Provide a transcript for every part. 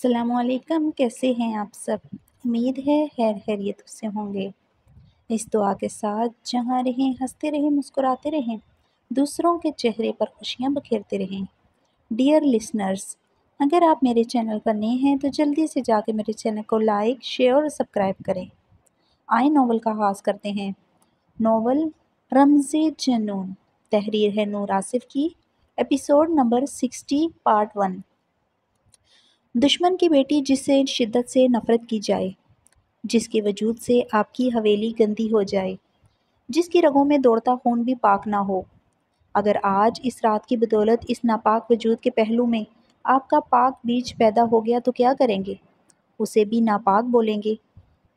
السلام علیکم، کیسے ہیں آپ سب؟ امید ہے خیر خیریت سے ہوں گے۔ اس دعا کے ساتھ جہاں رہیں ہنستے رہیں، مسکراتے رہیں، دوسروں کے چہرے پر خوشیاں بکھیرتے رہیں۔ ڈیئر لسنرز، اگر آپ میرے چینل پر نئے ہیں تو جلدی سے جا کے میرے چینل کو لائک، شیئر اور سبسکرائب کریں۔ آئے ناول کا آغاز کرتے ہیں۔ ناول رمز جنون، تحریر ہے نور آصف کی۔ Episode number 60، part 1۔ دشمن کی بیٹی جس سے شدت سے نفرت کی جائے، جس کے وجود سے آپ کی حویلی گندی ہو جائے، جس کی رگوں میں دوڑتا خون بھی پاک نہ ہو۔ اگر آج اس رات کی بدولت اس ناپاک وجود کے پہلو میں آپ کا پاک بیج پیدا ہو گیا تو کیا کریں گے؟ اسے بھی ناپاک بولیں گے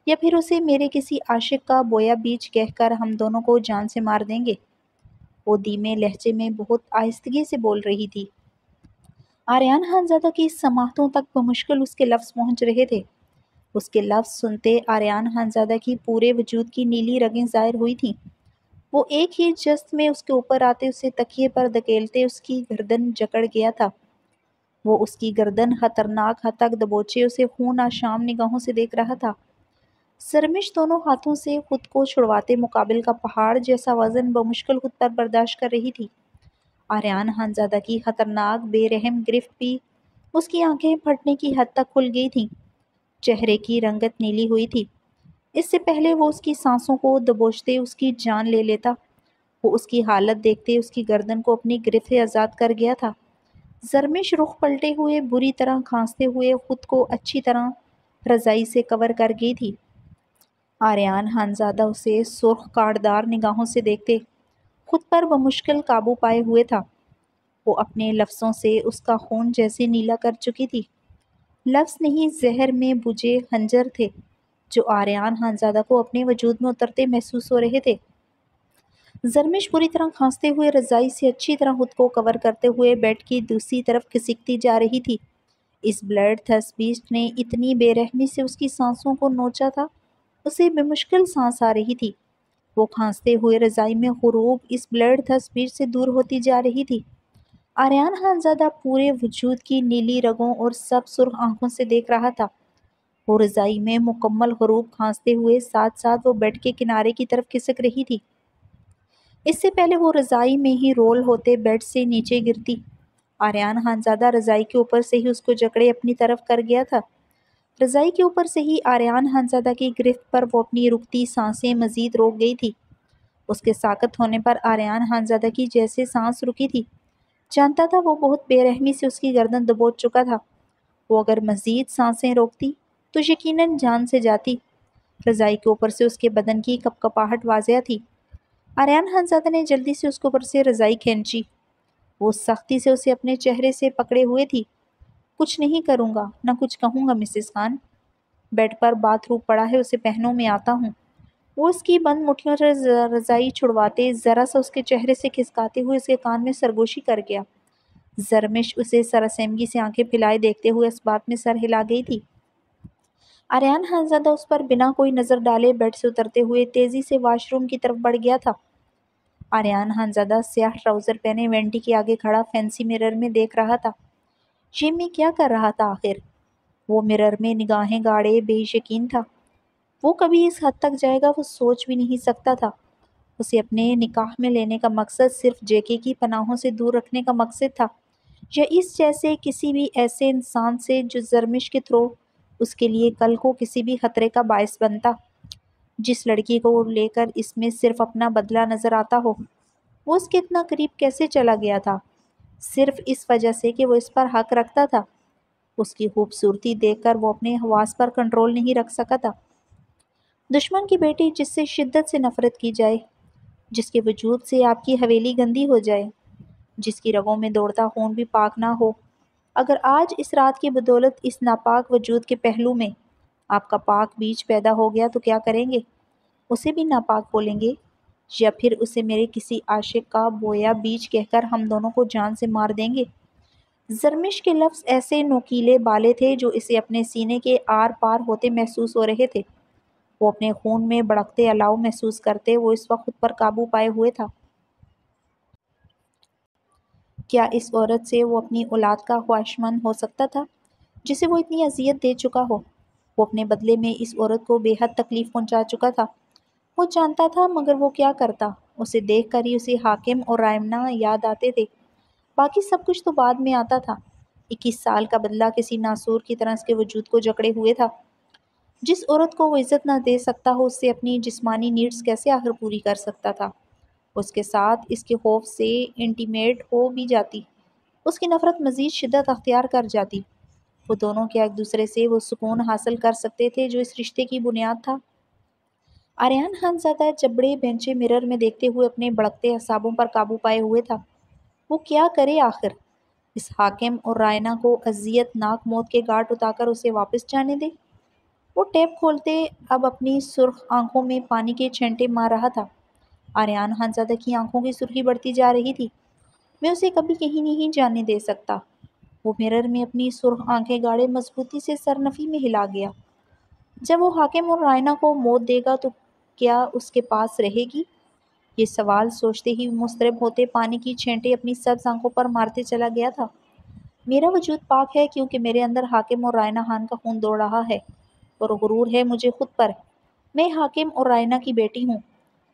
یا پھر اسے میرے کسی عاشق کا بویا بیج کہہ کر ہم دونوں کو جان سے مار دیں گے؟ وہ دھیمے لہجے میں بہت آہستگی سے بول رہی تھی۔ آریان خانزادہ کی سماعتوں تک بمشکل اس کے لفظ پہنچ رہے تھے۔ اس کے لفظ سنتے آریان خانزادہ کی پورے وجود کی نیلی رگیں ظاہر ہوئی تھیں۔ وہ ایک ہی جست میں اس کے اوپر آتے اسے تکیے پر دھکیلتے اس کی گردن جکڑ گیا تھا۔ وہ اس کی گردن خطرناک حد تک دبوچے اسے خون آشام نگاہوں سے دیکھ رہا تھا۔ سرمش دونوں ہاتھوں سے خود کو چھڑواتے مقابل کا پہاڑ جیسا وزن بمشکل خود پر برداشت کر رہی تھی۔ آریان خانزادہ کی خطرناک بے رحم گرفت بھی اس کی آنکھیں پھٹنے کی حد تک کھل گئی تھیں۔ چہرے کی رنگت نیلی ہوئی تھی۔ اس سے پہلے وہ اس کی سانسوں کو دبوچتے اس کی جان لے لیتا، وہ اس کی حالت دیکھتے اس کی گردن کو اپنی گرفت سے آزاد کر گیا تھا۔ زرمش رخ پلٹے ہوئے بری طرح کھانستے ہوئے خود کو اچھی طرح رضائی سے کور کر گئی تھی۔ آریان خانزادہ اسے سرخ کاٹدار نگاہوں سے دیکھتے خود پر بمشکل قابو پائے ہوئے تھا۔ وہ اپنے لفظوں سے اس کا خون جیسے نیلا کر چکی تھی۔ لفظ نہیں، زہر میں بجھے خنجر تھے جو آریان خانزادہ کو اپنے وجود میں اترتے محسوس ہو رہے تھے۔ زرمش بری طرح کھانستے ہوئے رضائی سے اچھی طرح خود کو کور کرتے ہوئے بیڈ کی دوسری طرف کھسکتی جا رہی تھی۔ اس بلڈ تھرس بیسٹ نے اتنی بے رحمی سے اس کی سانسوں کو نوچا تھا، اسے بمشکل سانس آ رہی تھی۔ وہ کھانستے ہوئے رضائی میں غروب اس بلڈ تھرس بیسٹ سے دور ہوتی جا رہی تھی۔ آریان خانزادہ پورے وجود کی نیلی رگوں اور سب سرخ آنکھوں سے دیکھ رہا تھا۔ وہ رضائی میں مکمل غروب کھانستے ہوئے ساتھ ساتھ وہ بیڈ کے کنارے کی طرف کھسک رہی تھی۔ اس سے پہلے وہ رضائی میں ہی رول ہوتے بیڈ سے نیچے گرتی۔ آریان خانزادہ رضائی کے اوپر سے ہی اس کو جکڑے اپنی طرف کر گیا تھا۔ رضائی کے اوپر سے ہی آریان خانزادہ کی گرفت پر وہ اپنی رکتی سانسیں مزید روک گئی تھی۔ اس کے ساکت ہونے پر آریان خانزادہ کی جیسے سانس رکی تھی۔ جانتا تھا وہ بہت بے رحمی سے اس کی گردن دبوچ چکا تھا۔ وہ اگر مزید سانسیں روکتی تو یقیناً جان سے جاتی۔ رضائی کے اوپر سے اس کے بدن کی کپکپاہٹ واضح تھی۔ آریان خانزادہ نے جلدی سے اس کے اوپر سے رضائی کھینچی۔ وہ سختی سے اسے اپنے چہرے سے پکڑے ہوئے تھی۔ کچھ نہیں کروں گا، نہ کچھ کہوں گا مسز خان۔ بیڈ پر باتھ روب پڑا ہے، اسے پہنوں، میں آتا ہوں۔ وہ اس کی بند مٹھیوں سے رضائی چھڑواتے ذرا سا اس کے چہرے سے کھسکاتے ہوئے اس کے کان میں سرگوشی کر گیا۔ زرمش اسے سراسیمگی سے آنکھیں پھیلائے دیکھتے ہوئے اس بات میں سر ہلا گئی تھی۔ آریان خانزادہ اس پر بنا کوئی نظر ڈالے بیڈ سے اترتے ہوئے تیزی سے واش روم کی طرف بڑھ گیا تھا۔ آریان خانزادہ سیاہ ٹراؤزر پہنے وینٹی کے آگے کھڑا فینسی مرر میں دیکھ رہا تھا۔ یہ میں کیا کر رہا تھا آخر؟ وہ مرر میں نگاہیں گاڑے بے یقین تھا۔ وہ کبھی اس حد تک جائے گا وہ سوچ بھی نہیں سکتا تھا۔ اسے اپنے نکاح میں لینے کا مقصد صرف جے کے کی پناہوں سے دور رکھنے کا مقصد تھا، یا اس جیسے کسی بھی ایسے انسان سے جو زرمش کے تھرو اس کے لیے کل کو کسی بھی خطرے کا باعث بنتا۔ جس لڑکی کو لے کر اس میں صرف اپنا بدلہ نظر آتا ہو، وہ اس کے اتنا قریب کیسے چلا گیا تھا؟ صرف اس وجہ سے کہ وہ اس پر حق رکھتا تھا۔ اس کی خوبصورتی دیکھ کر وہ اپنے حواس پر کنٹرول نہیں رکھ سکا تھا۔ دشمن کی بیٹی جس سے شدت سے نفرت کی جائے، جس کے وجود سے آپ کی حویلی گندی ہو جائے، جس کی رگوں میں دوڑتا خون بھی پاک نہ ہو۔ اگر آج اس رات کی بدولت اس ناپاک وجود کے پہلو میں آپ کا پاک بیج پیدا ہو گیا تو کیا کریں گے؟ اسے بھی ناپاک بولیں گے یا پھر اسے میرے کسی عاشق کا بویا بیج کہہ کر ہم دونوں کو جان سے مار دیں گے؟ زرمش کے لفظ ایسے نوکیلے بالے تھے جو اسے اپنے سینے کے آر پار ہوتے محسوس ہو رہے تھے۔ وہ اپنے خون میں بڑکتے الاؤ محسوس کرتے وہ اس وقت خود پر قابو پائے ہوئے تھا۔ کیا اس عورت سے وہ اپنی اولاد کا خواہشمند ہو سکتا تھا؟ جسے وہ اتنی اذیت دے چکا ہو۔ وہ اپنے بدلے میں اس عورت کو بے حد تکلیف پہنچا چکا تھا۔ وہ جانتا تھا مگر وہ کیا کرتا؟ اسے دیکھ کر ہی اسے حاکم اور رائمنا یاد آتے تھے۔ باقی سب کچھ تو بعد میں آتا تھا۔ 21 سال کا بدلہ کسی ناسور کی طرح اس کے وجود کو جکڑے ہوئے تھا۔ جس عورت کو وہ عزت نہ دے سکتا ہو، اس سے اپنی جسمانی نیڈز کیسے آخر پوری کر سکتا تھا؟ اس کے ساتھ اس کے خوف سے انٹیمیٹ ہو بھی جاتی، اس کی نفرت مزید شدت اختیار کر جاتی۔ وہ دونوں کیا ایک دوسرے سے وہ سکون حاصل کر سکتے تھے جو اس رشتے کی بنیاد تھا؟ آریان خان زادہ جبڑے بینچے مرر میں دیکھتے ہوئے اپنے بڑکتے اعصابوں پر قابو پائے ہوئے تھا۔ وہ کیا کرے آخر؟ اس حاکم اور رائنا کو اذیت ناک موت کے گھاٹ اتا کر اسے واپس جانے دے؟ وہ ٹیپ کھولتے اب اپنی سرخ آنکھوں میں پانی کے چھینٹے مار رہا تھا۔ آریان خان زادہ کی آنکھوں کی سرخی بڑھتی جا رہی تھی۔ میں اسے کبھی کہیں نہیں جانے دے سکتا۔ وہ مرر میں اپنی سرخ آنکھیں گاڑے مضبوطی سے سرنفی میں ہلا گیا۔ جب وہ حاکم اور رائنا کو موت دے گا تو کیا اس کے پاس رہے گی؟ یہ سوال سوچتے ہی مضطرب ہوتے پانی کی چھینٹے اپنی سبز آنکھوں پر مارتے چلا گیا تھا۔ میرا وجود پاک ہے کیونکہ میرے اندر حاکم اور رائنا خان کا خون دوڑ رہا ہے، اور غرور ہے مجھے خود پر۔ میں حاکم اور رائنا کی بیٹی ہوں۔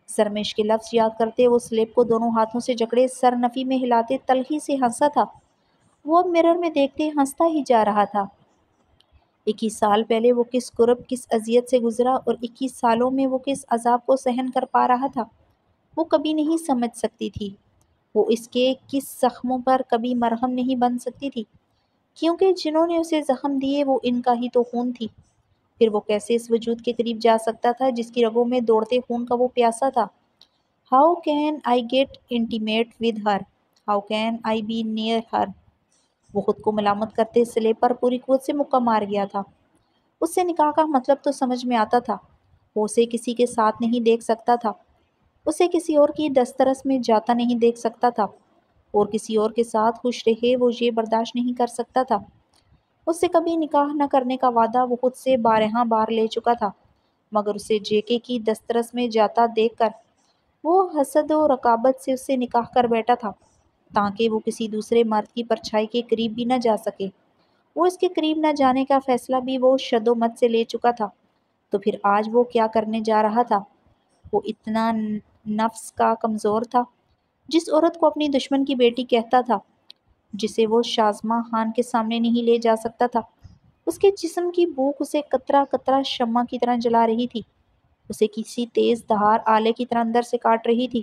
سرمش کے لفظ یاد کرتے وہ سلیب کو دونوں ہاتھوں سے جکڑے سر نفی میں ہلاتے تلخی سے ہنسا تھا۔ وہ اب مرر میں دیکھتے ہنستا ہی جا رہا تھا۔ 21 سال پہلے وہ کس کرب کس اذیت سے گزرا اور 21 سالوں میں وہ کس عذاب کو سہن کر پا رہا تھا، وہ کبھی نہیں سمجھ سکتی تھی۔ وہ اس کے کس زخموں پر کبھی مرہم نہیں بن سکتی تھی، کیونکہ جنہوں نے اسے زخم دیے وہ ان کا ہی تو خون تھی۔ پھر وہ کیسے اس وجود کے قریب جا سکتا تھا جس کی رگوں میں دوڑتے خون کا وہ پیاسا تھا؟ How can I get intimate with her? How can I be near her? وہ خود کو ملامت کرتے سلیب پر پوری قوت سے مکہ مار گیا تھا۔ اس سے نکاح کا مطلب تو سمجھ میں آتا تھا۔ وہ اسے کسی کے ساتھ نہیں دیکھ سکتا تھا، اسے کسی اور کی دسترس میں جاتا نہیں دیکھ سکتا تھا، اور کسی اور کے ساتھ خوش رہے وہ یہ برداشت نہیں کر سکتا تھا۔ اس سے کبھی نکاح نہ کرنے کا وعدہ وہ خود سے بارہا بار لے چکا تھا، مگر اسے جے کے کی دسترس میں جاتا دیکھ کر وہ حسد و رقابت سے اس سے نکاح کر بیٹھا تھا، تاکہ وہ کسی دوسرے مرد کی پرچھائی کے قریب بھی نہ جا سکے۔ وہ اس کے قریب نہ جانے کا فیصلہ بھی وہ شد و مت سے لے چکا تھا۔ تو پھر آج وہ کیا کرنے جا رہا تھا؟ وہ اتنا نفس کا کمزور تھا، جس عورت کو اپنی دشمن کی بیٹی کہتا تھا، جسے وہ شازمہ خان کے سامنے نہیں لے جا سکتا تھا۔ اس کے جسم کی بھوک اسے قطرہ قطرہ شمع کی طرح جلا رہی تھی، اسے کسی تیز دھار آلے کی طرح اندر سے کاٹ رہی تھی۔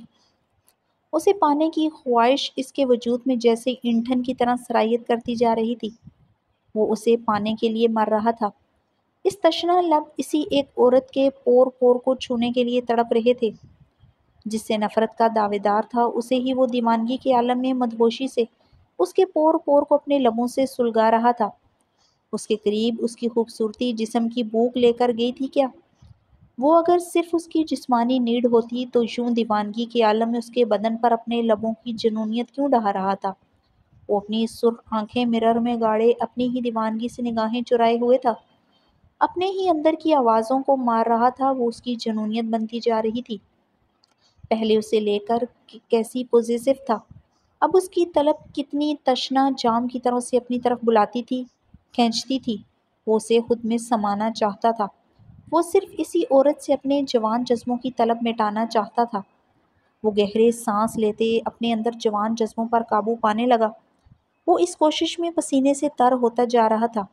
اسے پانے کی خواہش اس کے وجود میں جیسے ایندھن کی طرح سرایت کرتی جا رہی تھی۔ وہ اسے پانے کے لیے مر رہا تھا۔ اس تشنہ لب اسی ایک عورت کے پور پور کو چھونے کے لیے تڑپ رہے تھے۔ جس سے نفرت کا دعوے دار تھا، اسے ہی وہ دیوانگی کے عالم میں مدہوشی سے اس کے پور پور کو اپنے لبوں سے سلگا رہا تھا۔ اس کے قریب اس کی خوبصورتی جسم کی بھوک لے کر گئی تھی کیا؟ وہ اگر صرف اس کی جسمانی نیڈ ہوتی تو یوں دیوانگی کے عالم میں اس کے بدن پر اپنے لبوں کی جنونیت کیوں ڈھا رہا تھا؟ وہ اپنی سرخ آنکھیں مرر میں گاڑے اپنی ہی دیوانگی سے نگاہیں چرائے ہوئے تھا، اپنے ہی اندر کی آوازوں کو مار رہا تھا۔ وہ اس کی جنونیت بنتی جا رہی تھی۔ پہلے اسے لے کر کیسی پوزیسو تھا، اب اس کی طلب کتنی تشنہ جام کی طرح اسے اپنی طرف بلاتی تھی، کھینچتی تھی۔ وہ اسے خود میں سمانا چاہتا تھا۔ وہ صرف اسی عورت سے اپنے جوان جذبوں کی طلب مٹانا چاہتا تھا۔ وہ گہرے سانس لیتے اپنے اندر جوان جذبوں پر قابو پانے لگا۔ وہ اس کوشش میں پسینے سے تر ہوتا جا رہا تھا۔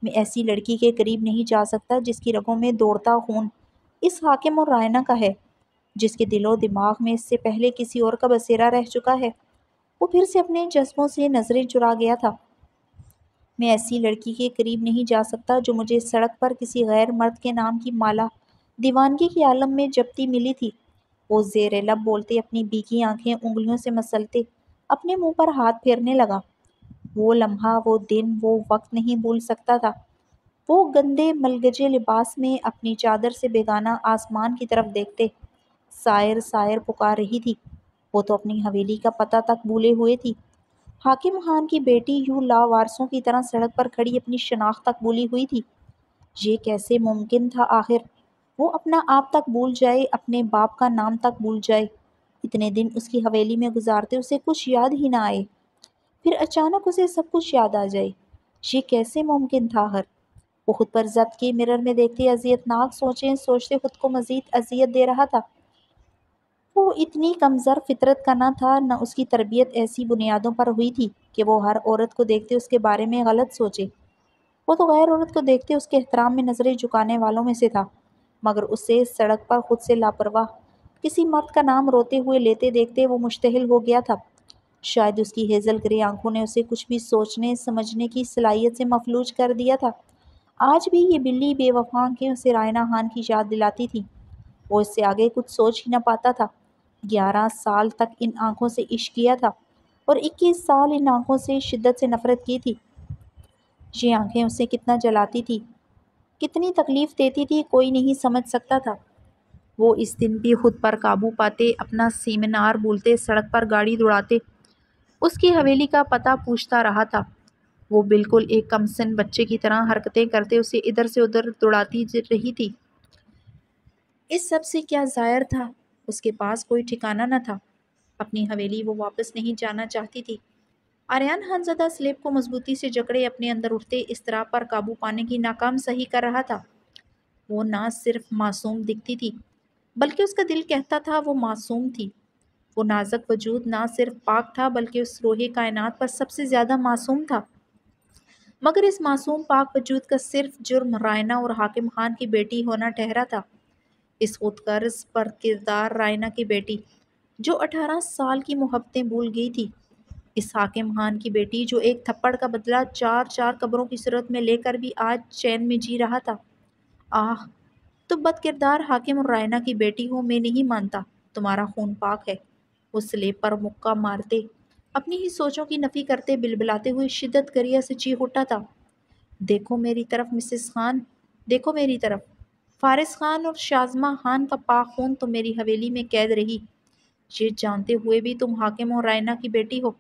میں ایسی لڑکی کے قریب نہیں جا سکتا جس کی رگوں میں دوڑتا خون اس حاکم اور رائنا کا ہے، جس کے دل و دماغ میں اس سے پہلے کسی اور کا بسیرا رہ چکا ہے۔ وہ پھر سے اپنے جذبوں سے نظریں چرا گیا تھا۔ میں ایسی لڑکی کے قریب نہیں جا سکتا جو مجھے سڑک پر کسی غیر مرد کے نام کی مالا دیوانگی کے عالم میں جبتی ملی تھی۔ وہ زیر لب بولتے اپنی بھیگی آنکھیں انگلیوں سے مسلتے اپنے منہ پر ہاتھ پھیرنے لگا۔ وہ لمحہ، وہ دن، وہ وقت نہیں بھول سکتا تھا۔ وہ گندے ملگجے لباس میں اپنی چادر سے بیگانہ آسمان کی طرف دیکھتے سائر سائر پکار رہی تھی۔ وہ تو اپنی حویلی کا پتہ تک بھولے ہوئے تھی۔ حاکم خان کی بیٹی یوں لاوارثوں کی طرح سڑک پر کھڑی اپنی شناخت تک بھولی ہوئی تھی۔ یہ کیسے ممکن تھا آخر؟ وہ اپنا آپ تک بھول جائے، اپنے باپ کا نام تک بھول جائے۔ اتنے دن اس کی حویلی میں گزارتے اسے کچھ یاد ہی نہ آئے، پھر اچانک اسے سب کچھ یاد آ جائے۔ یہ کیسے ممکن تھا؟ وہ خود پر ضبط کی مرر میں دیکھتے اذیت ناک سوچیں سوچتے خود کو مزید اذیت دے رہا تھا۔ وہ اتنی کمزور فطرت کا نہ تھا، نہ اس کی تربیت ایسی بنیادوں پر ہوئی تھی کہ وہ ہر عورت کو دیکھتے اس کے بارے میں غلط سوچے۔ وہ تو غیر عورت کو دیکھتے اس کے احترام میں نظریں جھکانے والوں میں سے تھا، مگر اسے سڑک پر خود سے لاپرواہ کسی مرد کا نام روتے ہوئے لیتے دیکھتے وہ مشتعل ہو گیا تھا۔ شاید اس کی ہیزل گرے آنکھوں نے اسے کچھ بھی سوچنے سمجھنے کی صلاحیت سے مفلوج کر دیا تھا۔ آج بھی یہ بلی بے وفا آنکھیں اسے رائنا خان کی یاد دلاتی تھی۔ وہ اس سے آگے کچھ سوچ ہی نہ پاتا تھا۔ 11 سال تک ان آنکھوں سے عشق کیا تھا اور 21 سال ان آنکھوں سے شدت سے نفرت کی تھی۔ یہ آنکھیں اسے کتنا جلاتی تھی، کتنی تکلیف دیتی تھی، کوئی نہیں سمجھ سکتا تھا۔ وہ اس دن بھی خود پر قابو پاتے اپنا سیمینار بھولتے سڑک پر گاڑی دوڑاتے اس کی حویلی کا پتہ پوچھتا رہا تھا۔ وہ بالکل ایک کم سن بچے کی طرح حرکتیں کرتے اسے ادھر سے ادھر دوڑاتی رہی تھی۔ اس سب سے کیا ظاہر تھا؟ اس کے پاس کوئی ٹھکانہ نہ تھا۔ اپنی حویلی وہ واپس نہیں جانا چاہتی تھی۔ آریان خانزادہ سلیب کو مضبوطی سے جکڑے اپنے اندر اٹھتے اضطراب پر قابو پانے کی ناکام صحیح کر رہا تھا۔ وہ نہ صرف معصوم دکھتی تھی بلکہ اس کا دل کہتا تھا وہ معصوم تھی۔ وہ نازک وجود نہ صرف پاک تھا بلکہ اس روحے کائنات پر سب سے زیادہ معصوم تھا۔ مگر اس معصوم پاک وجود کا صرف جرم رائنا اور حاکم خان کی بیٹی ہونا ٹھہرا تھا۔ اس خود غرض پر کردار رائنا کی بیٹی جو 18 سال کی محبتیں بھول گئی تھی، اس حاکم خان کی بیٹی جو ایک تھپڑ کا بدلہ 4 قبروں کی صورت میں لے کر بھی آج چین میں جی رہا تھا۔ آہ، تم بد کردار حاکم اور رائنا کی بیٹی ہو، میں نہیں مانتا تمہارا خون پاک ہے۔ وہ سلیب پر مکہ مارتے اپنی ہی سوچوں کی نفی کرتے بلبلاتے ہوئے شدت گریہ سے چیخ اٹھا تھا۔ دیکھو میری طرف مسز خان، دیکھو میری طرف۔ فارس خان اور شازمہ خان کا پاک خون تو میری حویلی میں قید رہی، یہ جانتے ہوئے بھی تم حاکم اور رائنا کی بیٹی ہو۔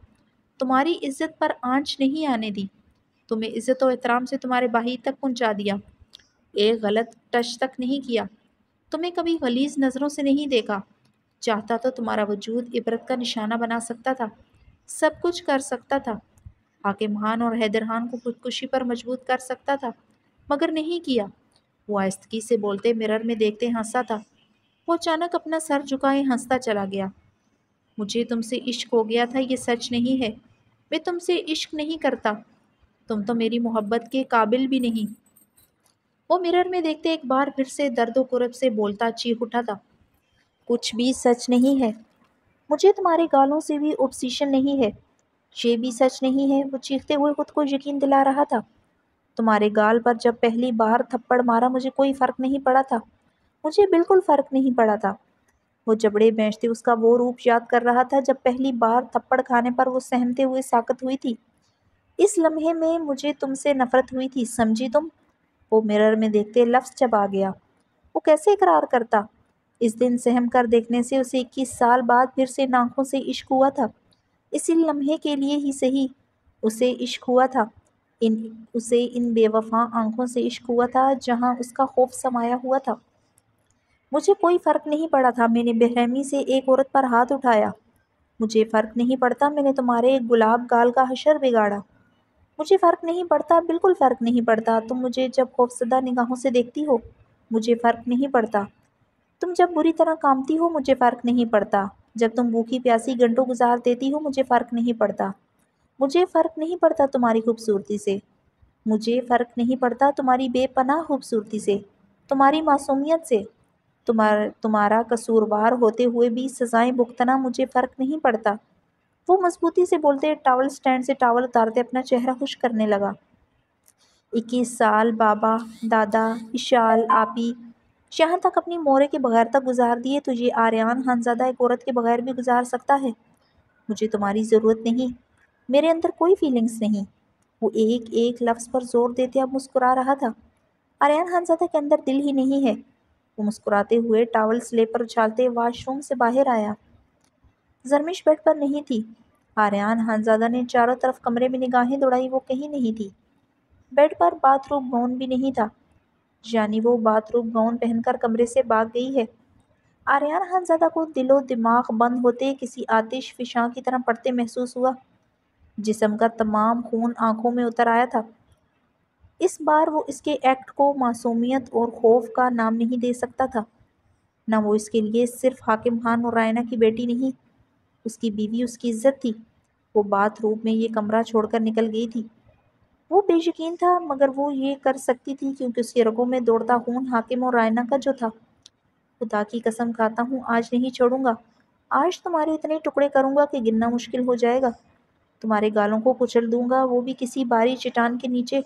تمہاری عزت پر آنچ نہیں آنے دی، تمہیں عزت و احترام سے تمہارے بھائی تک پہنچا دیا، ایک غلط ٹچ تک نہیں کیا، تمہیں کبھی غلیظ نظروں سے نہیں دیکھا۔ چاہتا تو تمہارا وجود عبرت کا نشانہ بنا سکتا تھا، سب کچھ کر سکتا تھا، حاکم خان اور حیدر خان کو خودکشی پر مجبور کر سکتا تھا، مگر نہیں کیا۔ وہ آہستگی سے بولتے مرر میں دیکھتے ہنسا تھا۔ وہ اچانک اپنا سر جھکائے ہنستا چلا گیا۔ مجھے تم سے عشق ہو گیا تھا، یہ سچ نہیں ہے، میں تم سے عشق نہیں کرتا، تم تو میری محبت کے قابل بھی نہیں۔ وہ مرر میں دیکھتے ایک بار پھر سے درد و کرب سے بولتا چیخ اٹھا تھا۔ کچھ بھی سچ نہیں ہے، مجھے تمہارے گالوں سے بھی اوبسیشن نہیں ہے، یہ بھی سچ نہیں ہے۔ وہ چیختے ہوئے خود کو یقین دلا رہا تھا۔ تمہارے گال پر جب پہلی بار تھپڑ مارا مجھے کوئی فرق نہیں پڑا تھا، مجھے بالکل فرق نہیں پڑا تھا۔ وہ جبڑے بھینچتے اس کا وہ روپ یاد کر رہا تھا جب پہلی بار تھپڑ کھانے پر وہ سہمتے ہوئے ساکت ہوئی تھی۔ اس لمحے میں مجھے تم سے نفرت ہوئی تھی، سمجھی تم؟ وہ مرر میں دیکھتے لفظ چبا گیا۔ وہ کیسے اقرار کرتا؟ اس دن سہم کر دیکھنے سے اسے 21 سال بعد پھر سے آنکھوں سے عشق ہوا تھا۔ اسی لمحے کے لیے ہی صحیح اسے عشق ہوا تھا، اسے ان بے وفا آنکھوں سے عشق ہوا تھا جہاں اس کا خوف سمایا ہوا تھا۔ مجھے کوئی فرق نہیں پڑا تھا، میں نے بے رحمی سے ایک عورت پر ہاتھ اٹھایا۔ مجھے فرق نہیں پڑتا میں نے تمہارے گلاب گال کا حشر بگاڑا۔ مجھے فرق نہیں پڑتا، بالکل فرق نہیں پڑتا۔ تم مجھے جب خوفزدہ نگاہوں سے دیکھتی ہو مجھے فرق نہیں پڑتا، تم جب بری طرح کامتی ہو مجھے فرق نہیں پڑتا، جب تم بھوکی پیاسی گھنٹوں گزار دیتی ہو مجھے فرق نہیں پڑتا۔ مجھے فرق نہیں پڑتا تمہاری خوبصورتی سے، مجھے فرق نہیں پڑتا تمہاری بے پناہ خوبصورتی سے، تمہاری معصومیت سے، تمہارا قصوروار ہوتے ہوئے بھی سزائیں بھگتنا مجھے فرق نہیں پڑتا۔ وہ مضبوطی سے بولتے ٹاول سٹینڈ سے ٹاول اتارتے اپنا چہرہ خشک کرنے لگا۔ 21 سال بابا، دادا، اشال، آپی، یہاں تک اپنی مورے کے بغیر تک گزار دیے تو یہ آریان خانزادہ ایک عورت کے بغیر بھی گزار سکتا ہے۔ مجھے تمہاری ضرورت نہیں، میرے اندر کوئی فیلنگز نہیں۔ وہ ایک ایک لفظ پر زور دیتے اب مسکرا رہا تھا۔ آریان خانزادہ کے اندر دل ہی نہیں ہے۔ وہ مسکراتے ہوئے ٹاول سلیب پر اچھالتے واش روم سے باہر آیا۔ زرمش بیڈ پر نہیں تھی۔ آریان خانزادہ نے چاروں طرف کمرے میں نگاہیں دوڑائی، وہ کہیں نہیں تھی۔ بیڈ پر باتھ روم گاؤن بھی نہیں تھا، یعنی وہ باتھ روم گاؤن پہن کر کمرے سے بھاگ گئی ہے۔ آریان خانزادہ کو دل و دماغ بند ہوتے کسی آتش فشاں کی طرح پڑتے محسوس ہوا۔ جسم کا تمام خون آنکھوں میں اتر آیا تھا۔ اس بار وہ اس کے ایکٹ کو معصومیت اور خوف کا نام نہیں دے سکتا تھا۔ نہ وہ اس کے لیے صرف حاکم خان اور رائنا کی بیٹی نہیں، اس کی بیوی اس کی عزت تھی۔ وہ باتھ روم میں یہ کمرہ چھوڑ کر نکل گئی تھی۔ وہ بے یقین تھا مگر وہ یہ کر سکتی تھی کیونکہ اس کے رگوں میں دوڑتا خون حاکم اور رائنا کا جو تھا۔ خدا کی قسم کھاتا ہوں آج نہیں چھوڑوں گا۔ آج تمہارے اتنے ٹکڑے کروں گا کہ گننا مشکل ہو جائے گا۔ تمہارے گالوں کو کچل دوں گا، وہ بھی کسی باری چٹان کے نیچے۔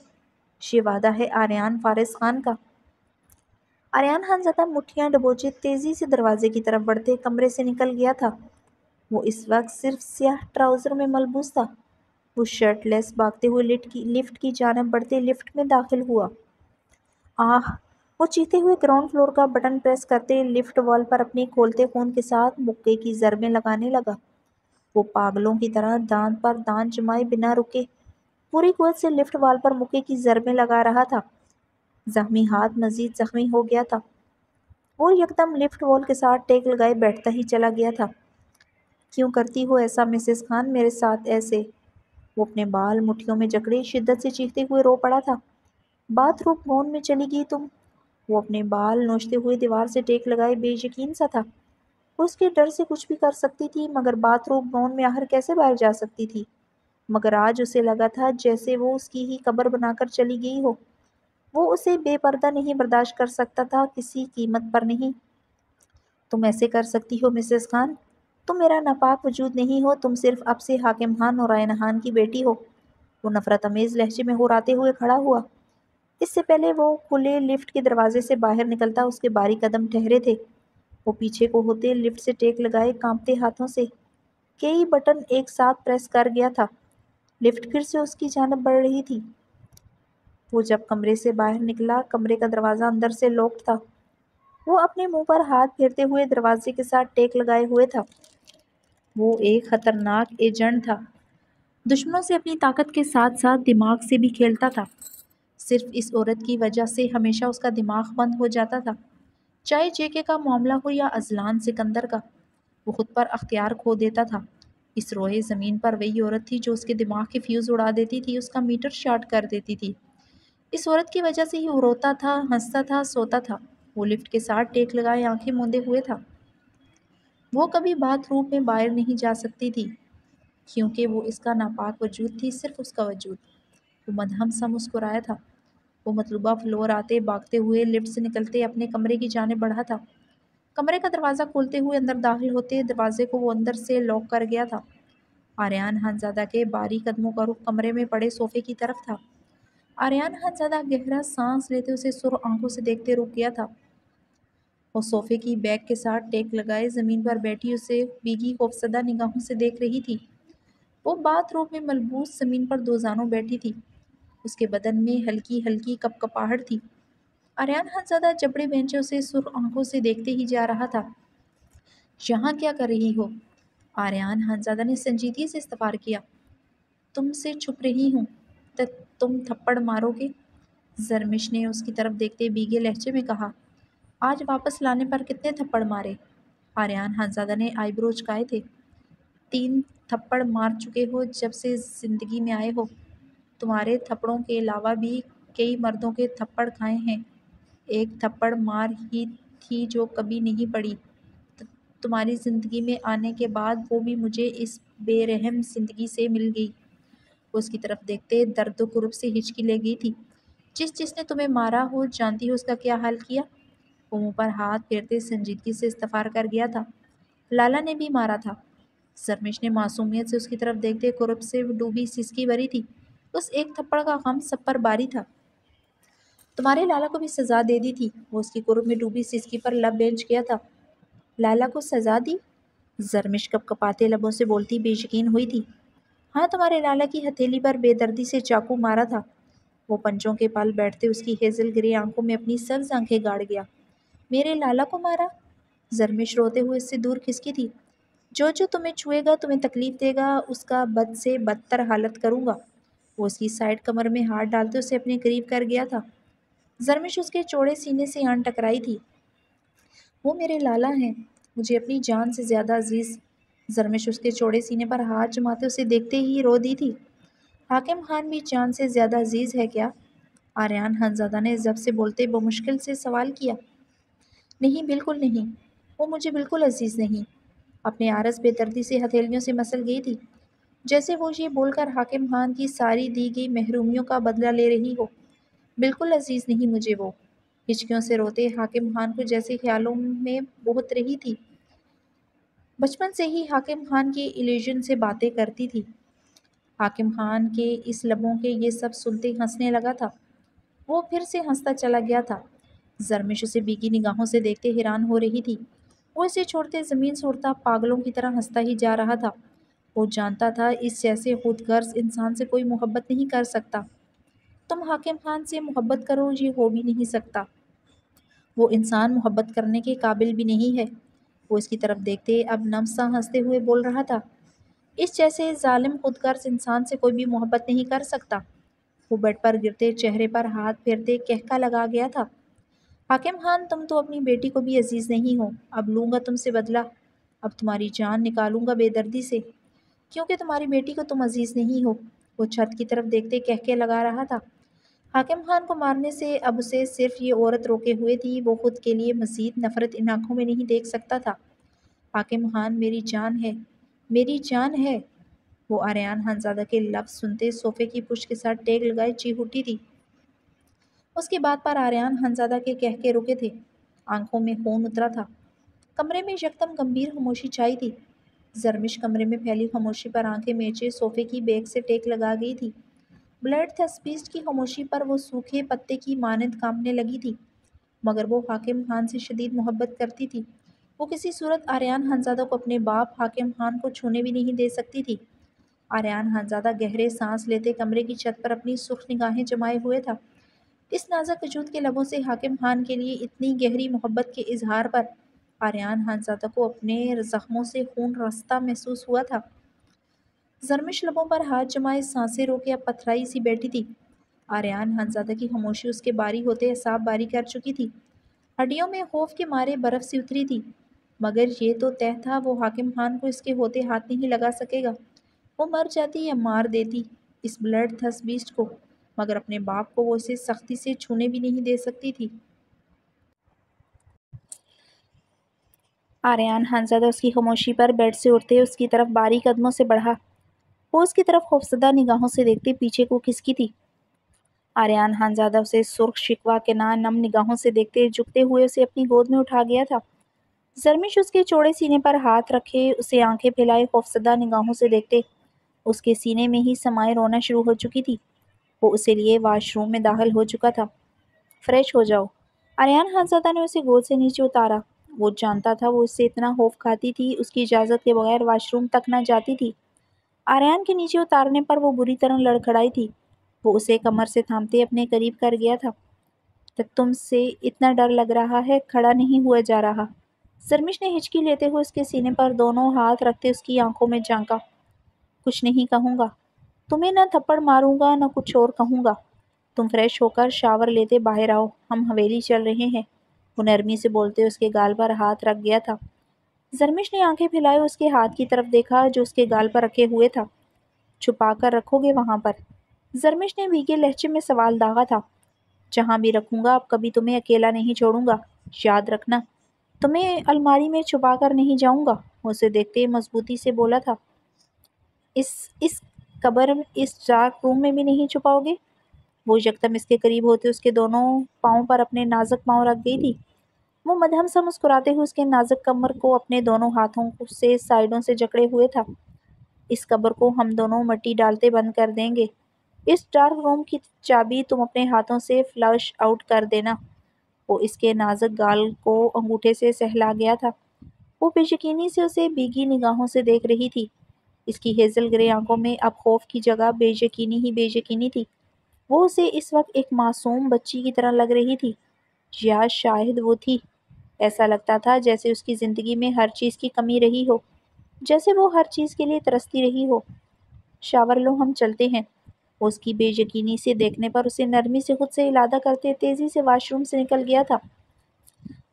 یہ وعدہ ہے آریان فارس خان کا۔ آریان خان زدہ مٹھیاں ڈبوچے تیزی سے دروازے کی طرف بڑھتے کمرے سے نکل گیا تھا۔ وہ اس وقت صرف سیاہ ٹراؤزر میں ملبوس تھا۔ وہ شرٹ لیس بھاگتے ہوئے لفٹ کی جانب بڑھتے لفٹ میں داخل ہوا۔ آہ! وہ چیختے ہوئے گراؤنڈ فلور کا بٹن پریس کرتے لفٹ وال پر اپنے کھولتے خون کے ساتھ مکے کی ضربیں لگانے لگا۔ وہ پاگلوں کی طرح دانت پر دانت جمائے بنا رکے پوری قوت سے لفٹ وال پر مکے کی ضربیں لگا رہا تھا۔ زخمی ہاتھ مزید زخمی ہو گیا تھا۔ وہ یکدم لفٹ وال کے ساتھ ٹیک لگائے بیٹھتا ہی چلا گیا تھا۔ کیوں کرتی ہو ایسا مسز خان میرے ساتھ ایسے؟ وہ اپنے بال مٹھیوں میں جکڑے شدت سے چیختے ہوئے رو پڑا تھا۔ باتھ روم گون میں چلی گئی تم؟ وہ اپنے بال نوچتے ہوئے دیوار سے ٹیک لگائے بے یقین سا تھا۔ وہ اس کے ڈر سے کچھ بھی کر سکتی تھی مگر باتھ روم گون میں آخر کیسے باہر جا سکتی تھی؟ مگر آج اسے لگا تھا جیسے وہ اس کی ہی قبر بنا کر چلی گئی ہو۔ وہ اسے بے پردہ نہیں برداشت کر سکتا تھا، کسی قیمت پر نہیں۔ تم ایسے کر سکتی ہو مسز خان؟ تم میرا ناپاک وجود نہیں ہو، تم صرف اب سے حاکم خان اور رائنا خان کی بیٹی ہو۔ وہ نفرت امیز لہجے میں ہراتے ہوئے کھڑا ہوا۔ اس سے پہلے وہ کھلے لفٹ کے دروازے سے باہر نکلتا اس کے باری قدم ٹھہرے تھے۔ وہ پیچھے کو ہوتے لفٹ سے ٹیک لگائے کانپتے ہاتھوں سے کئی بٹن ایک ساتھ پریس کر گیا تھا۔ لفٹ پھر سے اس کی جانب بڑھ رہی تھی۔ وہ جب کمرے سے باہر نکلا کمرے کا دروازہ اندر سے لاک تھا۔ وہ اپنے منہ پر ہاتھ پھیرتے ہوئے دروازے کے ساتھ ٹیک لگائے ہوئے تھا۔ وہ ایک خطرناک ایجنٹ تھا، دشمنوں سے اپنی طاقت کے ساتھ ساتھ دماغ سے بھی کھیلتا تھا۔ صرف اس عورت کی وجہ سے ہمیشہ اس کا دماغ بند ہو جاتا تھا، چاہے جے کا معاملہ ہو یا ازلان سکندر کا۔ وہ خود پر اختیار کھو دیتا تھا۔ اس روئے زمین پر وہی عورت تھی جو اس کے دماغ کے فیوز اڑا دیتی تھی، اس کا میٹر شارٹ کر دیتی تھی۔ اس عورت کی وجہ سے ہی وہ روتا تھا، ہنستا تھا، سوتا تھا۔ وہ لفٹ کے ساتھ ٹیک لگائے آنکھیں موندے ہوئے تھا۔ وہ کبھی باتھ روم میں باہر نہیں جا سکتی تھی کیونکہ وہ اس کا ناپاک وجود تھی، صرف اس کا وجود۔ وہ مدھم سا مسکرایا تھا۔ وہ مطلوبہ فلور آتے بھاگتے ہوئے لفٹ سے نکلتے اپنے کمرے کی جانب بڑھا تھا۔ کمرے کا دروازہ کھولتے ہوئے اندر داخل ہوتے دروازے کو وہ اندر سے لاک کر گیا تھا۔ آریان خانزادہ کے باری قدموں کا رخ کمرے میں پڑے صوفے کی طرف تھا۔ آریان خانزادہ گہرا سانس لیتے اسے سرخ آنکھوں سے دیکھتے رک گیا تھا۔ وہ صوفے کی بیک کے ساتھ ٹیک لگائے زمین پر بیٹھی اسے بھیگی خوفزدہ نگاہوں سے دیکھ رہی تھی۔ وہ باتھ روم میں ملبوس زمین پر دو زانوں بیٹھی تھی۔ اس کے بدن میں ہلکی ہلکی کپکپاہٹ تھی۔ آریان خانزادہ جبڑے بینچے اسے سرخ آنکھوں سے دیکھتے ہی جا رہا تھا۔ یہاں کیا کر رہی ہو؟ آریان خانزادہ نے سنجیدگی سے استفسار کیا۔ تم سے چھپ رہی ہوں۔ تم تھپڑ مارو گے؟ زرمش نے اس کی طرف دیکھتے بھیگے لہجے میں کہا۔ آج واپس لانے پر کتنے تھپڑ مارے؟ آریان خانزادہ نے آئی برو اچکائے تھے۔ 3 تھپڑ مار چکے ہو جب سے زندگی میں آئے ہو۔ تمہارے تھپڑوں کے علاوہ بھی کئی مردوں کے تھپڑ کھائے ہیں۔ ایک تھپڑ مار ہی تھی جو کبھی نہیں پڑی تمہاری زندگی میں آنے کے بعد، وہ بھی مجھے اس بے رحم زندگی سے مل گئی۔ وہ اس کی طرف دیکھتے درد و کرب سے ہچکی لے گئی تھی۔ جس نے تمہیں مارا ہو جانتی ہو اس کا کیا حال کیا؟ وہ منہ پر ہاتھ پھیرتے سنجیدگی سے استفسار کر گیا تھا۔ لالا نے بھی مارا تھا۔ زرمش نے معصومیت سے اس کی طرف دیکھتے کرب سے ڈوبی سسکی بھری تھی۔ اس ایک تھپڑ کا غم سب پر باری تھا۔ تمہارے لالا کو بھی سزا دے دی تھی۔ وہ اس کی کرب میں ڈوبی سسکی پر لب بینچ گیا تھا۔ لالا کو سزا دی؟ زرمش کپکپاتے لبوں سے بولتی بے یقین ہوئی تھی۔ ہاں، تمہارے لالا کی ہتھیلی پر بے دردی سے چاقو مارا تھا۔ وہ پنجوں کے پل بیٹھتے اس کی ہیزل گرے آنکھوں میں اپنی سبز آنکھیں گاڑ گیا۔ میرے لالا کو مارا؟ زرمش روتے ہوئے اس سے دور کھسکی تھی۔ جو تمہیں چھوئے گا، تمہیں تکلیف دے گا، اس کا بد سے بدتر حالت کروں گا۔ وہ اس کی سائیڈ کمر میں ہاتھ ڈالتے اسے اپنے قریب کر گیا تھا۔ زرمش اس کے چوڑے سینے سے آن ٹکرائی تھی۔ وہ میرے لالا ہیں، مجھے اپنی جان سے زیادہ عزیز۔ زرمش اس کے چوڑے سینے پر ہاتھ جماتے اسے دیکھتے ہی رو دی تھی۔ حاکم خان بھی جان سے زیادہ عزیز ہے کیا؟ آریان خانزادہ نے ضبط سے بولتے بمشکل سے سوال کیا۔ نہیں، بالکل نہیں، وہ مجھے بالکل عزیز نہیں۔ اپنے عارض بے دردی سے ہتھیلیوں سے مسل گئی تھی، جیسے وہ یہ بول کر حاکم خان کی ساری دی گئی محرومیوں کا بدلہ لے رہی ہو۔ بالکل عزیز نہیں مجھے وہ، ہچکیوں سے روتے حاکم خان کو جیسے خیالوں میں بہت رہی تھی۔ بچپن سے ہی حاکم خان کی ایلیوژن سے باتیں کرتی تھی۔ حاکم خان کے اس لبوں کے یہ سب سنتے ہنسنے لگا تھا۔ وہ پھر سے ہنستا چلا گیا تھا۔ زرمش اسے بیگی نگاہوں سے دیکھتے حیران ہو رہی تھی۔ وہ اسے چھوڑتے زمین سوڑتا پاگلوں کی طرح ہنستا ہی جا رہا تھا۔ وہ جانتا تھا اس جیسے خود غرض انسان سے کوئی محبت نہیں کر سکتا۔ تم حاکم خان سے محبت کرو، یہ ہو بھی نہیں سکتا۔ وہ انسان محبت کرنے کے قابل بھی نہیں ہے۔ وہ اس کی طرف دیکھتے اب نم سا ہنستے ہوئے بول رہا تھا، اس جیسے ظالم خود غرض انسان سے کوئی بھی محبت نہیں کر سکتا۔ وہ بیڈ پر گرتے چہرے پر ہاتھ پھیرتے کہکا لگا گیا تھا، حاکم خان تم تو اپنی بیٹی کو بھی عزیز نہیں ہو۔ اب لوں گا تم سے بدلہ، اب تمہاری جان نکالوں گا بے دردی سے، کیونکہ تمہاری بیٹی کو تم عزیز نہیں ہو۔ وہ چھت کی طرف دیکھتے کہکے لگا رہا تھا۔ حاکم خان کو مارنے سے اب اسے صرف یہ عورت روکے ہوئے تھی، وہ خود کے لیے مزید نفرت ان آنکھوں میں نہیں دیکھ سکتا تھا۔ حاکم خان میری جان ہے، میری جان ہے۔ وہ آریان خانزادہ کے لفظ سنتے صوفے کی پشت کے ساتھ ٹیک لگائے چیخ اٹھی تھی۔ اس کی بات پر آریان خانزادہ کے کہکے رکے تھے، آنکھوں میں خون اترا تھا۔ کمرے میں یکدم گمبھیر خاموشی چھائی تھی۔ زرمش کمرے میں پھیلی خاموشی پر آنکھیں میچے صوفے کی بیک سے ٹیک لگا گئی تھی۔ بلیڈ تھسپیسٹ کی خاموشی پر وہ سوکھے پتے کی مانند کانپنے لگی تھی، مگر وہ حاکم خان سے شدید محبت کرتی تھی۔ وہ کسی صورت آریان خانزادہ کو اپنے باپ حاکم خان کو چھونے بھی نہیں دے سکتی تھی۔ آریان خانزادہ گہرے سانس لیتے کمرے کی چھت پر اپنی سرخ نگاہیں جمائے ہوئے تھا۔ اس نازک وجود کے لبوں سے حاکم خان کے لیے اتنی گہری محبت کے اظہار پر آریان خانزادہ کو اپنے زخموں سے خون رستا محسوس ہوا تھا۔ زرمش لبوں پر ہاتھ جمائے سانسیں روکے اب پتھرائی سی بیٹھی تھی۔ آریان خانزادہ کی خاموشی اس کے باری ہوتے اعصاب باری کر چکی تھی۔ ہڈیوں میں خوف کے مارے برف سی اتری تھی، مگر یہ تو طے تھا وہ حاکم خان کو اس کے ہوتے ہاتھ نہیں لگا سکے گا۔ وہ مر جاتی یا مار دیتی اس بلڈ تھس بیسٹ کو، مگر اپنے باپ کو وہ اسے سختی سے چھونے بھی نہیں دے سکتی تھی۔ آریان خانزادہ اس کی خاموشی پر بیڈ سے اٹھتے اس کی طرف باری قدموں سے بڑھا۔ وہ اس کی طرف خوفزدہ نگاہوں سے دیکھتے پیچھے کو کھسکی تھی۔ آریان خانزادہ اسے سرخ شکوہ کے نم نگاہوں سے دیکھتے جھکتے ہوئے اسے اپنی گود میں اٹھا گیا تھا۔ زرمش اس کے چوڑے سینے پر ہاتھ رکھے اسے آنکھیں پھیلائے خوفزدہ نگاہوں سے دیکھتے اس کے سینے میں ہی سمائے رونا شروع ہو چکی تھی۔ وہ اسے لیے واش روم میں داخل ہو چکا تھا۔ فریش ہو جاؤ۔ آریان خانزادہ نے اسے گود سے نیچے اتارا۔ وہ جانتا تھا وہ اس سے اتنا خوف کھاتی تھی، اس کی اجازت کے بغیر واش روم تک نہ جاتی تھی۔ آریان کے نیچے اتارنے پر وہ بری طرح لڑکھڑائی تھی۔ وہ اسے کمر سے تھامتے اپنے قریب کر گیا تھا۔ تم سے اتنا ڈر لگ رہا ہے، کھڑا نہیں ہوا جا رہا۔ زرمش نے ہچکی لیتے ہوئے اس کے سینے پر دونوں ہاتھ رکھتے اس کی آنکھوں میں جھانکا۔ کچھ نہیں کہوں گا، تمہیں نہ تھپڑ ماروں گا نہ کچھ اور کہوں گا۔ تم فریش ہو کر شاور لیتے باہر آؤ، ہم حویلی چل رہے ہیں۔ وہ نرمی سے بولتے اس کے گال پر ہاتھ رکھ گیا تھا۔ زرمش نے آنکھیں پھیلائے اس کے ہاتھ کی طرف دیکھا جو اس کے گال پر رکھے ہوئے تھا۔ چھپا کر رکھو گے وہاں پر؟ زرمش نے بھیگے لہجے میں سوال داغا تھا۔ جہاں بھی رکھوں گا اب کبھی تمہیں اکیلا نہیں چھوڑوں گا، یاد رکھنا۔ تمہیں الماری میں چھپا کر نہیں جاؤں گا، وہ اسے دیکھتے مضبوطی سے بولا تھا۔ اس قبر اس ڈارک روم میں بھی نہیں چھپاؤ گے؟ وہ یکدم اس کے قریب ہوتے اس کے دونوں پاؤں پر اپنے نازک پاؤں رکھ گئی تھی۔ وہ مدھم سا مسکراتے ہوئے اس کے نازک کمر کو اپنے دونوں ہاتھوں سے سائیڈوں سے جکڑے ہوئے تھا۔ اس قبر کو ہم دونوں مٹی ڈالتے بند کر دیں گے۔ اس ڈارک روم کی چابی تم اپنے ہاتھوں سے فلش آؤٹ کر دینا۔ وہ اس کے نازک گال کو انگوٹھے سے سہلا گیا تھا۔ وہ بے یقینی سے اسے بھیگی نگاہوں سے دیکھ رہی تھی۔ اس کی ہیزل گرے آنکھوں میں اب خوف کی جگہ بے یقینی ہی بے یقینی تھی۔ وہ اسے اس وقت ایک معصوم بچی کی طرح لگ رہی تھی، یا شاید وہ تھی۔ ایسا لگتا تھا جیسے اس کی زندگی میں ہر چیز کی کمی رہی ہو، جیسے وہ ہر چیز کے لیے ترستی رہی ہو۔ شاور لو، ہم چلتے ہیں۔ وہ اس کی بے یقینی سے دیکھنے پر اسے نرمی سے خود سے علادہ کرتے تیزی سے واش روم سے نکل گیا تھا۔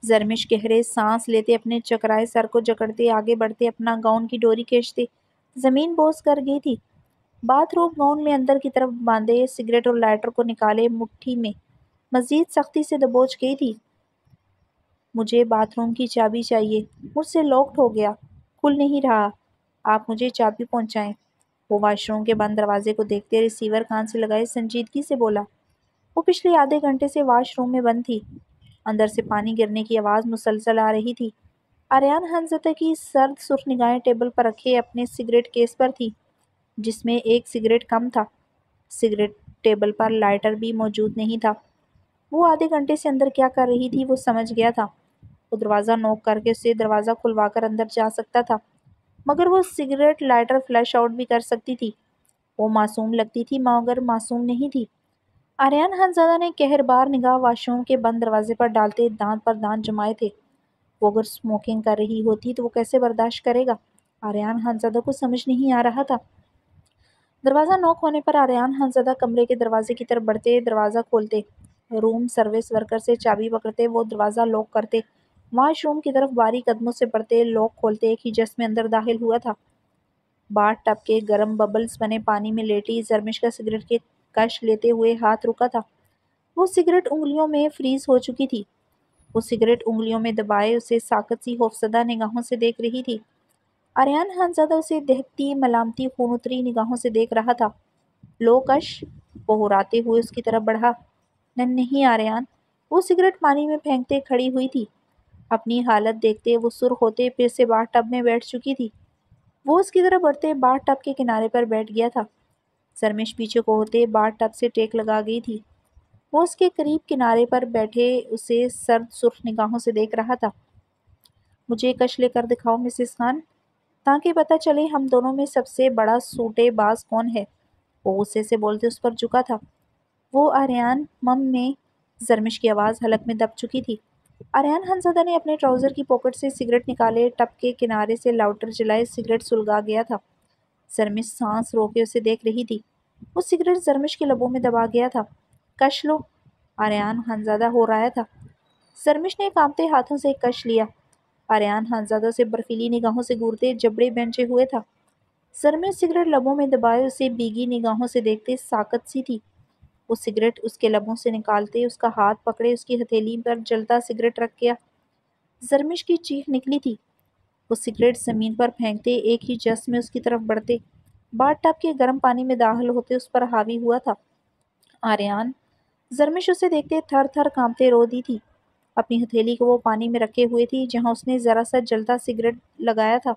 زرمش گہرے سانس لیتے اپنے چکرائے سر کو جکڑتے آگے بڑھتے اپنا گاؤن کی ڈوری کھینچتے زمین بوس کر گئی تھی۔ باتھ روم گاؤن میں اندر کی طرف باندھے سگریٹ اور لائٹر کو نکالے مٹھی میں مزید سختی سے دبوچ گئی تھی۔ مجھے باتھ روم کی چابی چاہیے، مجھ سے لاکڈ ہو گیا، کھل نہیں رہا، آپ مجھے چابی پہنچائیں۔ وہ واش روم کے بند دروازے کو دیکھتے ریسیور کان سے لگائے سنجیدگی سے بولا۔ وہ پچھلے آدھے گھنٹے سے واش روم میں بند تھی۔ اندر سے پانی گرنے کی آواز مسلسل آ رہی تھی۔ آریان حنزدہ کی سرد سرخ نگاہیں ٹیبل پر رکھے اپنے سگریٹ کیس پر تھی، جس میں ایک سگریٹ کم تھا۔ سگریٹ ٹیبل پر لائٹر بھی موجود نہیں تھا۔ وہ آدھے گھنٹے سے اندر کیا کر رہی تھی وہ سمجھ گیا تھا۔ وہ دروازہ نوک کر کے اسے دروازہ کھلوا کر اندر جا سکتا تھا، مگر وہ سگریٹ لائٹر فلیش آؤٹ بھی کر سکتی تھی۔ وہ معصوم لگتی تھی مگر معصوم نہیں تھی۔ آریان حنزدہ نے قہر بار نگاہ واش روم کے بند دروازے پر ڈالتے دانت پر دانت جمائے تھے۔ وہ اگر اسموکنگ کر رہی ہوتی تو وہ کیسے برداشت کرے گا؟ آریان حنزدہ کو سمجھ نہیں آ رہا تھا۔ دروازہ نوک ہونے پر آریان حنزدہ کمرے کے دروازے کی طرف بڑھتے، دروازہ کھولتے، روم سروس ورکر سے چابی پکڑتے، وہ دروازہ لاک کرتے، واش روم کی طرف باری قدموں سے بڑھتے، لاک کھولتے، ایک ہی جس میں اندر داخل ہوا تھا۔ باتھ ٹب کے گرم ببلز بنے پانی میں لیٹی زرمش کا سگریٹ کے کش لیتے ہوئے ہاتھ رکا تھا۔ وہ سگریٹ انگلیوں میں فریز ہو چکی تھی۔ وہ سگریٹ انگلیوں میں دبائے اسے ساکت سی خوفزدہ نگاہوں سے دیکھ رہی تھی۔ آریان حنزدہ اسے دہتی ملامتی خون اتری نگاہوں سے دیکھ رہا تھا۔ لو کش، وہ ہراتے ہوئے اس کی طرف بڑھا۔ نہیں آریان۔ وہ سگریٹ پانی میں پھینکتے کھڑی ہوئی تھی۔ اپنی حالت دیکھتے وہ سرخ ہوتے پھر سے باتھ ٹب میں بیٹھ چکی تھی۔ وہ اس کی طرف بڑھتے باتھ ٹب کے کنارے پر بیٹھ گیا تھا۔ زرمش پیچھے کو ہوتے باتھ ٹب سے ٹیک لگا گئی تھی۔ وہ اس کے قریب کنارے پر بیٹھے اسے سرد سرخ نگاہوں سے دیکھ رہا تھا۔ مجھے کش لے کر دکھاؤ مسز خان، تاکہ پتہ چلے ہم دونوں میں سب سے بڑا سوٹے باز کون ہے۔ وہ غصے سے بولتے اس پر جھکا تھا۔ وہ آریان میں زرمش کی آواز حلق میں دب چکی تھی۔ آریان حنزدہ نے اپنے ٹراؤزر کی پاکٹ سے سگریٹ نکالے، ٹب کے کنارے سے لاؤٹر جلائے، سگریٹ سلگا گیا تھا۔ زرمش سانس روکے اسے دیکھ رہی تھی۔ وہ سگریٹ زرمش کے لبوں میں دبا گیا تھا۔ کش لو، آریان حنزدہ ہو رہا تھا۔ زرمش نے کانپتے ہاتھوں سے ایک کش لیا۔ آریان حنزدہ سے برفیلی نگاہوں سے گورتے جبڑے بینچے ہوئے تھا۔ زرمش سگریٹ لبوں میں دبائے اسے بیگی نگاہوں سے دیکھتے ساکت سی تھی۔ وہ سگریٹ اس کے لبوں سے نکالتے اس کا ہاتھ پکڑے اس کی ہتھیلی پر جلتا سگریٹ رکھ گیا۔ زرمش کی چیخ نکلی تھی۔ وہ سگریٹ زمین پر پھینکتے ایک ہی جس میں اس کی طرف بڑھتے، باتھ ٹب کے گرم پانی میں داخل ہوتے اس پر حاوی ہوا تھا۔ آریان، زرمش اسے دیکھتے تھر تھر کانپتے رو دی تھی۔ اپنی ہتھیلی کو وہ پانی میں رکھے ہوئے تھی جہاں اس نے ذرا سا جلتا سگریٹ لگایا تھا۔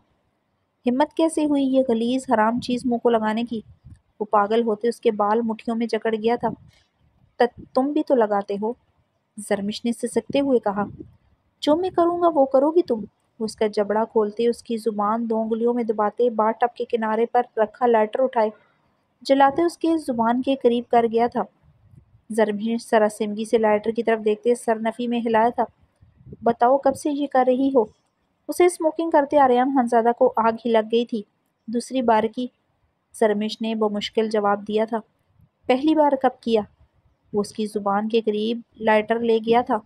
ہمت کیسے ہوئی یہ غلیظ حرام چیز منہ کو لگانے کی؟ وہ پاگل ہوتے اس کے بال مٹھیوں میں جکڑ گیا تھا۔ تم بھی تو لگاتے ہو، زرمش نے سسکتے ہوئے کہا۔ جو میں کروں گا وہ کرو گی تم۔ وہ اس کا جبڑا کھولتے اس کی زبان دو انگلیوں میں دباتے باتھ ٹب کے کنارے پر رکھا لائٹر اٹھائے جلاتے اس کے زبان کے قریب کر گیا تھا۔ زرمش سراسیمگی سے لائٹر کی طرف دیکھتے سر نفی میں ہلایا تھا۔ بتاؤ کب سے یہ کر رہی ہو؟ اسے اسموکنگ کرتے آریان حنزدہ کو آگ ہی لگ گئی تھی۔ دوسری بار کی، زرمش نے بمشکل جواب دیا تھا۔ پہلی بار کب کیا؟ وہ اس کی زبان کے قریب لائٹر لے گیا تھا۔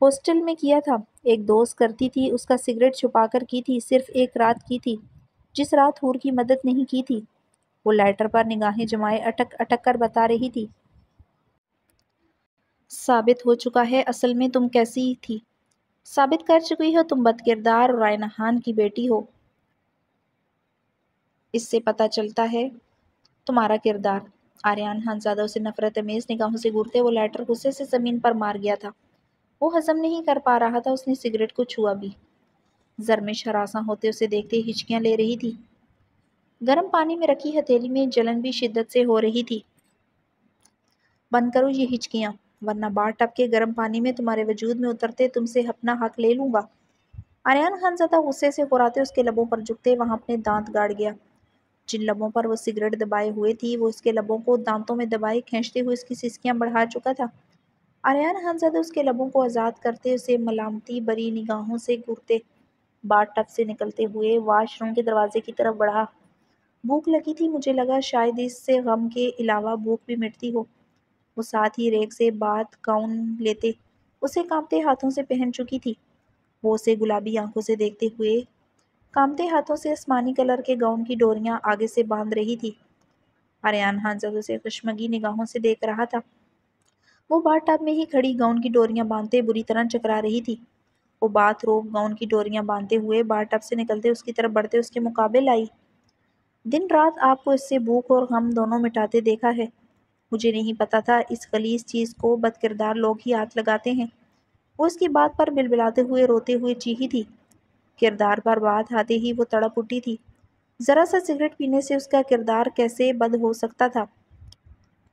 ہاسٹل میں کیا تھا، ایک دوست کرتی تھی، اس کا سگریٹ چھپا کر کی تھی، صرف ایک رات کی تھی، جس رات حور کی مدد نہیں کی تھی۔ وہ لائٹر پر نگاہیں جمائے اٹک اٹک کر بتا رہی تھی۔ ثابت ہو چکا ہے اصل میں تم کیسی تھی، ثابت کر چکی ہو تم بد کردار اور رائنا خان کی بیٹی ہو۔ اس سے پتہ چلتا ہے تمہارا کردار۔ آریان حنزدہ اسے نفرت امیز نگاہوں سے گورتے وہ لائٹر غصے سے زمین پر مار گیا تھا۔ وہ ہضم نہیں کر پا رہا تھا، اس نے سگریٹ کو چھوا بھی۔ زرمش ہراساں ہوتے اسے دیکھتے ہچکیاں لے رہی تھی۔ گرم پانی میں رکھی ہتھیلی میں جلن بھی شدت سے ہو رہی تھی۔ بند کرو یہ ہچکیاں، ورنہ باتھ ٹب کے گرم پانی میں تمہارے وجود میں اترتے تم سے اپنا حق لے لوں گا۔ آریان حنزدہ غصے سے ہراتے اس کے لبوں پر جھکتے وہاں اپنے دانت گاڑ گیا۔ جن لبوں پر وہ سگریٹ دبائے ہوئے تھی وہ اس کے لبوں کو دانتوں میں دبائے کھینچتے ہوئے اس کی سسکیاں بڑھا چکا تھا۔ آریان حنزدہ اس کے لبوں کو آزاد کرتے اسے ملامتی بری نگاہوں سے گورتے باتھ ٹب سے نکلتے ہوئے واش روم کے دروازے کی طرف بڑھا۔ بھوک لگی تھی، مجھے لگا شاید اس سے غم کے علاوہ بھوک بھی مٹتی ہو۔ وہ ساتھ ہی ریک سے باتھ گاؤن لیتے اسے کانپتے ہاتھوں سے پہن چکی تھی۔ وہ اسے گلابی آنکھوں سے دیکھتے ہوئے کامتے ہاتھوں سے آسمانی کلر کے گاؤن کی ڈوریاں آگے سے باندھ رہی تھی۔ آریان خانزادہ اسے کشمگی نگاہوں سے دیکھ رہا تھا۔ وہ باتھ ٹب میں ہی کھڑی گاؤن کی ڈوریاں باندھتے بری طرح چکرا رہی تھی۔ وہ باتھ روب گاؤن کی ڈوریاں باندھتے ہوئے باتھ ٹب سے نکلتے اس کی طرف بڑھتے اس کے مقابل آئی۔ دن رات آپ کو اس سے بھوک اور غم دونوں مٹاتے دیکھا ہے۔ مجھے نہیں پتا تھا اس غلیظ چیز کو بد کردار لوگ ہی ہاتھ لگاتے ہیں۔ وہ اس کی بات پر بلبلاتے ہوئے روتے ہوئے چیخی تھی۔ کردار پر بات آتے ہی وہ تڑپ اٹھی تھی۔ ذرا سا سگریٹ پینے سے اس کا کردار کیسے بد ہو سکتا تھا؟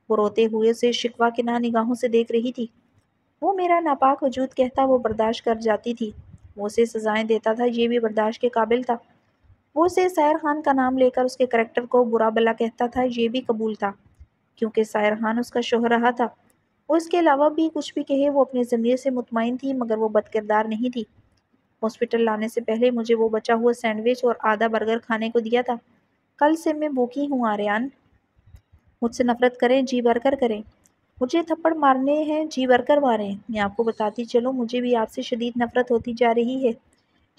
وہ روتے ہوئے اسے شکوہ کے نگاہوں سے دیکھ رہی تھی۔ وہ میرا ناپاک وجود کہتا وہ برداشت کر جاتی تھی۔ وہ اسے سزائیں دیتا تھا یہ بھی برداشت کے قابل تھا۔ وہ اسے سائر خان کا نام لے کر اس کے کریکٹر کو برا بلا کہتا تھا یہ بھی قبول تھا، کیونکہ سائر خان اس کا شوہر رہا تھا۔ وہ اس کے علاوہ بھی کچھ بھی کہے وہ اپنے ضمیر سے مطمئن تھی، مگر وہ بد کردار نہیں تھی۔ ہاسپٹل لانے سے پہلے مجھے وہ بچا ہوا سینڈوچ اور آدھا برگر کھانے کو دیا تھا۔ کل سے میں بھوکی ہوں آریان۔ مجھ سے نفرت کریں جی بھر کر کریں، مجھے تھپڑ مارنے ہیں جی بھر کر ماریں۔ میں آپ کو بتاتی چلوں مجھے بھی آپ سے شدید نفرت ہوتی جا رہی ہے۔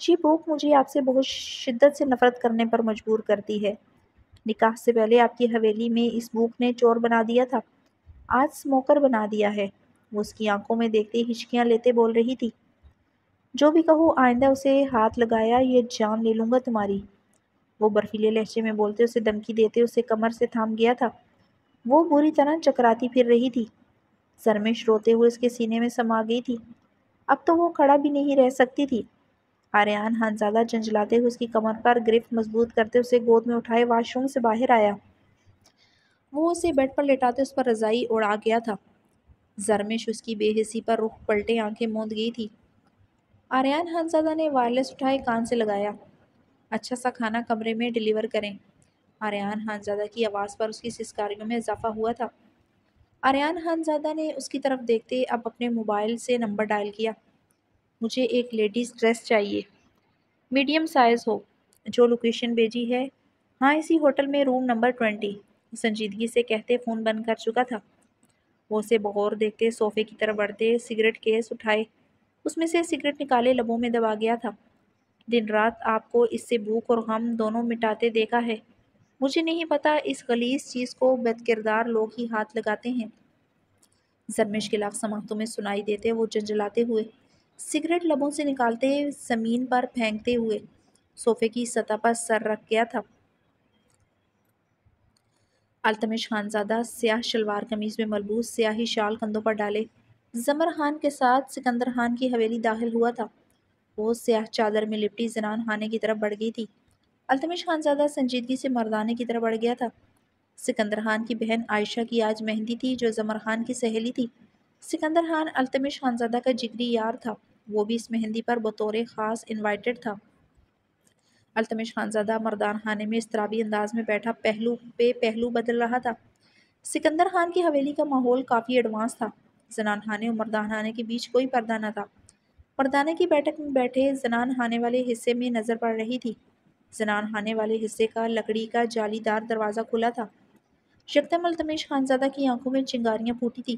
یہ بھوک مجھے آپ سے بہت شدت سے نفرت کرنے پر مجبور کرتی ہے۔ نکاح سے پہلے آپ کی حویلی میں اس بھوک نے چور بنا دیا تھا، آج سموکر بنا دیا ہے۔ وہ اس کی آنکھوں میں دیکھتے ہچکیاں لیتے بول رہی تھی۔ جو بھی کہو آئندہ اسے ہاتھ لگایا یہ جان لے لوں گا تمہاری۔ وہ برفیلے لہجے میں بولتے اسے دھمکی دیتے اسے کمر سے تھام گیا تھا۔ وہ بری طرح چکراتی پھر رہی تھی۔ سرمش روتے ہوئے اس کے سینے میں سما گئی تھی۔ اب تو وہ کھڑا بھی نہیں رہ سکتی تھی۔ آریان خانزادہ جنجلاتے ہوئے اس کی کمر پر گرفت مضبوط کرتے اسے گود میں اٹھائے واش روم سے باہر آیا۔ وہ اسے بیڈ پر لٹاتے اس پر رضائی اڑا گیا تھا۔ زرمش اس کی بے حسی پر رخ پلٹے آنکھیں موند گئی تھی۔ آریان خانزادہ نے وائرلیس اٹھائے کان سے لگایا۔ اچھا سا کھانا کمرے میں ڈیلیور کریں۔ آریان خانزادہ کی آواز پر اس کی سسکاریوں میں اضافہ ہوا تھا۔ آریان خانزادہ نے اس کی طرف دیکھتے اب اپنے موبائل سے نمبر ڈائل کیا۔ مجھے ایک لیڈیز ڈریس چاہیے، میڈیم سائز ہو۔ جو لوکیشن بھیجی ہے، ہاں اسی ہوٹل میں روم نمبر 20۔ سنجیدگی سے کہتے فون بند کر چکا تھا۔ وہ اسے بغور دیکھتے صوفے کی طرف بڑھتے سگریٹ کیس اٹھائے، اس میں سے سگریٹ نکالے لبوں میں دبا گیا تھا۔ دن رات آپ کو اس سے بھوک اور غم دونوں مٹاتے دیکھا ہے۔ مجھے نہیں پتا اس غلیظ چیز کو بد کردار لوگ ہی ہاتھ لگاتے ہیں۔ زرمش کے لفظ سماعتوں میں سنائی دیتے وہ جنجلاتے ہوئے سگریٹ لبوں سے نکالتے زمین پر پھینکتے ہوئے صوفے کی سطح پر سر رکھ گیا تھا۔ التمش خانزادہ سیاہ شلوار قمیض میں ملبوس سیاہی شال کندھوں پر ڈالے زمر خان کے ساتھ سکندر خان کی حویلی داخل ہوا تھا۔ وہ سیاہ چادر میں لپٹی زنان خانے کی طرف بڑھ گئی تھی۔ التمش خانزادہ سنجیدگی سے مردانے کی طرف بڑھ گیا تھا۔ سکندر خان کی بہن عائشہ کی آج مہندی تھی جو زمر خان کی سہیلی تھی۔ سکندر خان التمش خانزادہ کا جگری یار تھا، وہ بھی اس مہندی پر بطور خاص انوائٹڈ تھا۔ التمش خانزادہ مردان خانے میں اضطرابی انداز میں بیٹھا پہلو پہ پہلو بدل رہا تھا۔ سکندر خان کی حویلی کا ماحول کافی ایڈوانس تھا۔ زنان خانے اور مردان خانے کے بیچ کوئی پردہ نہ تھا۔ مردانے کی بیٹھک میں بیٹھے زنان خانے والے حصے میں نظر پڑ رہی تھی۔ زنان خانے والے حصے کا لکڑی کا جالی دار دروازہ کھلا تھا۔ یکدم التمش خانزادہ کی آنکھوں میں چنگاریاں پھوٹی تھی۔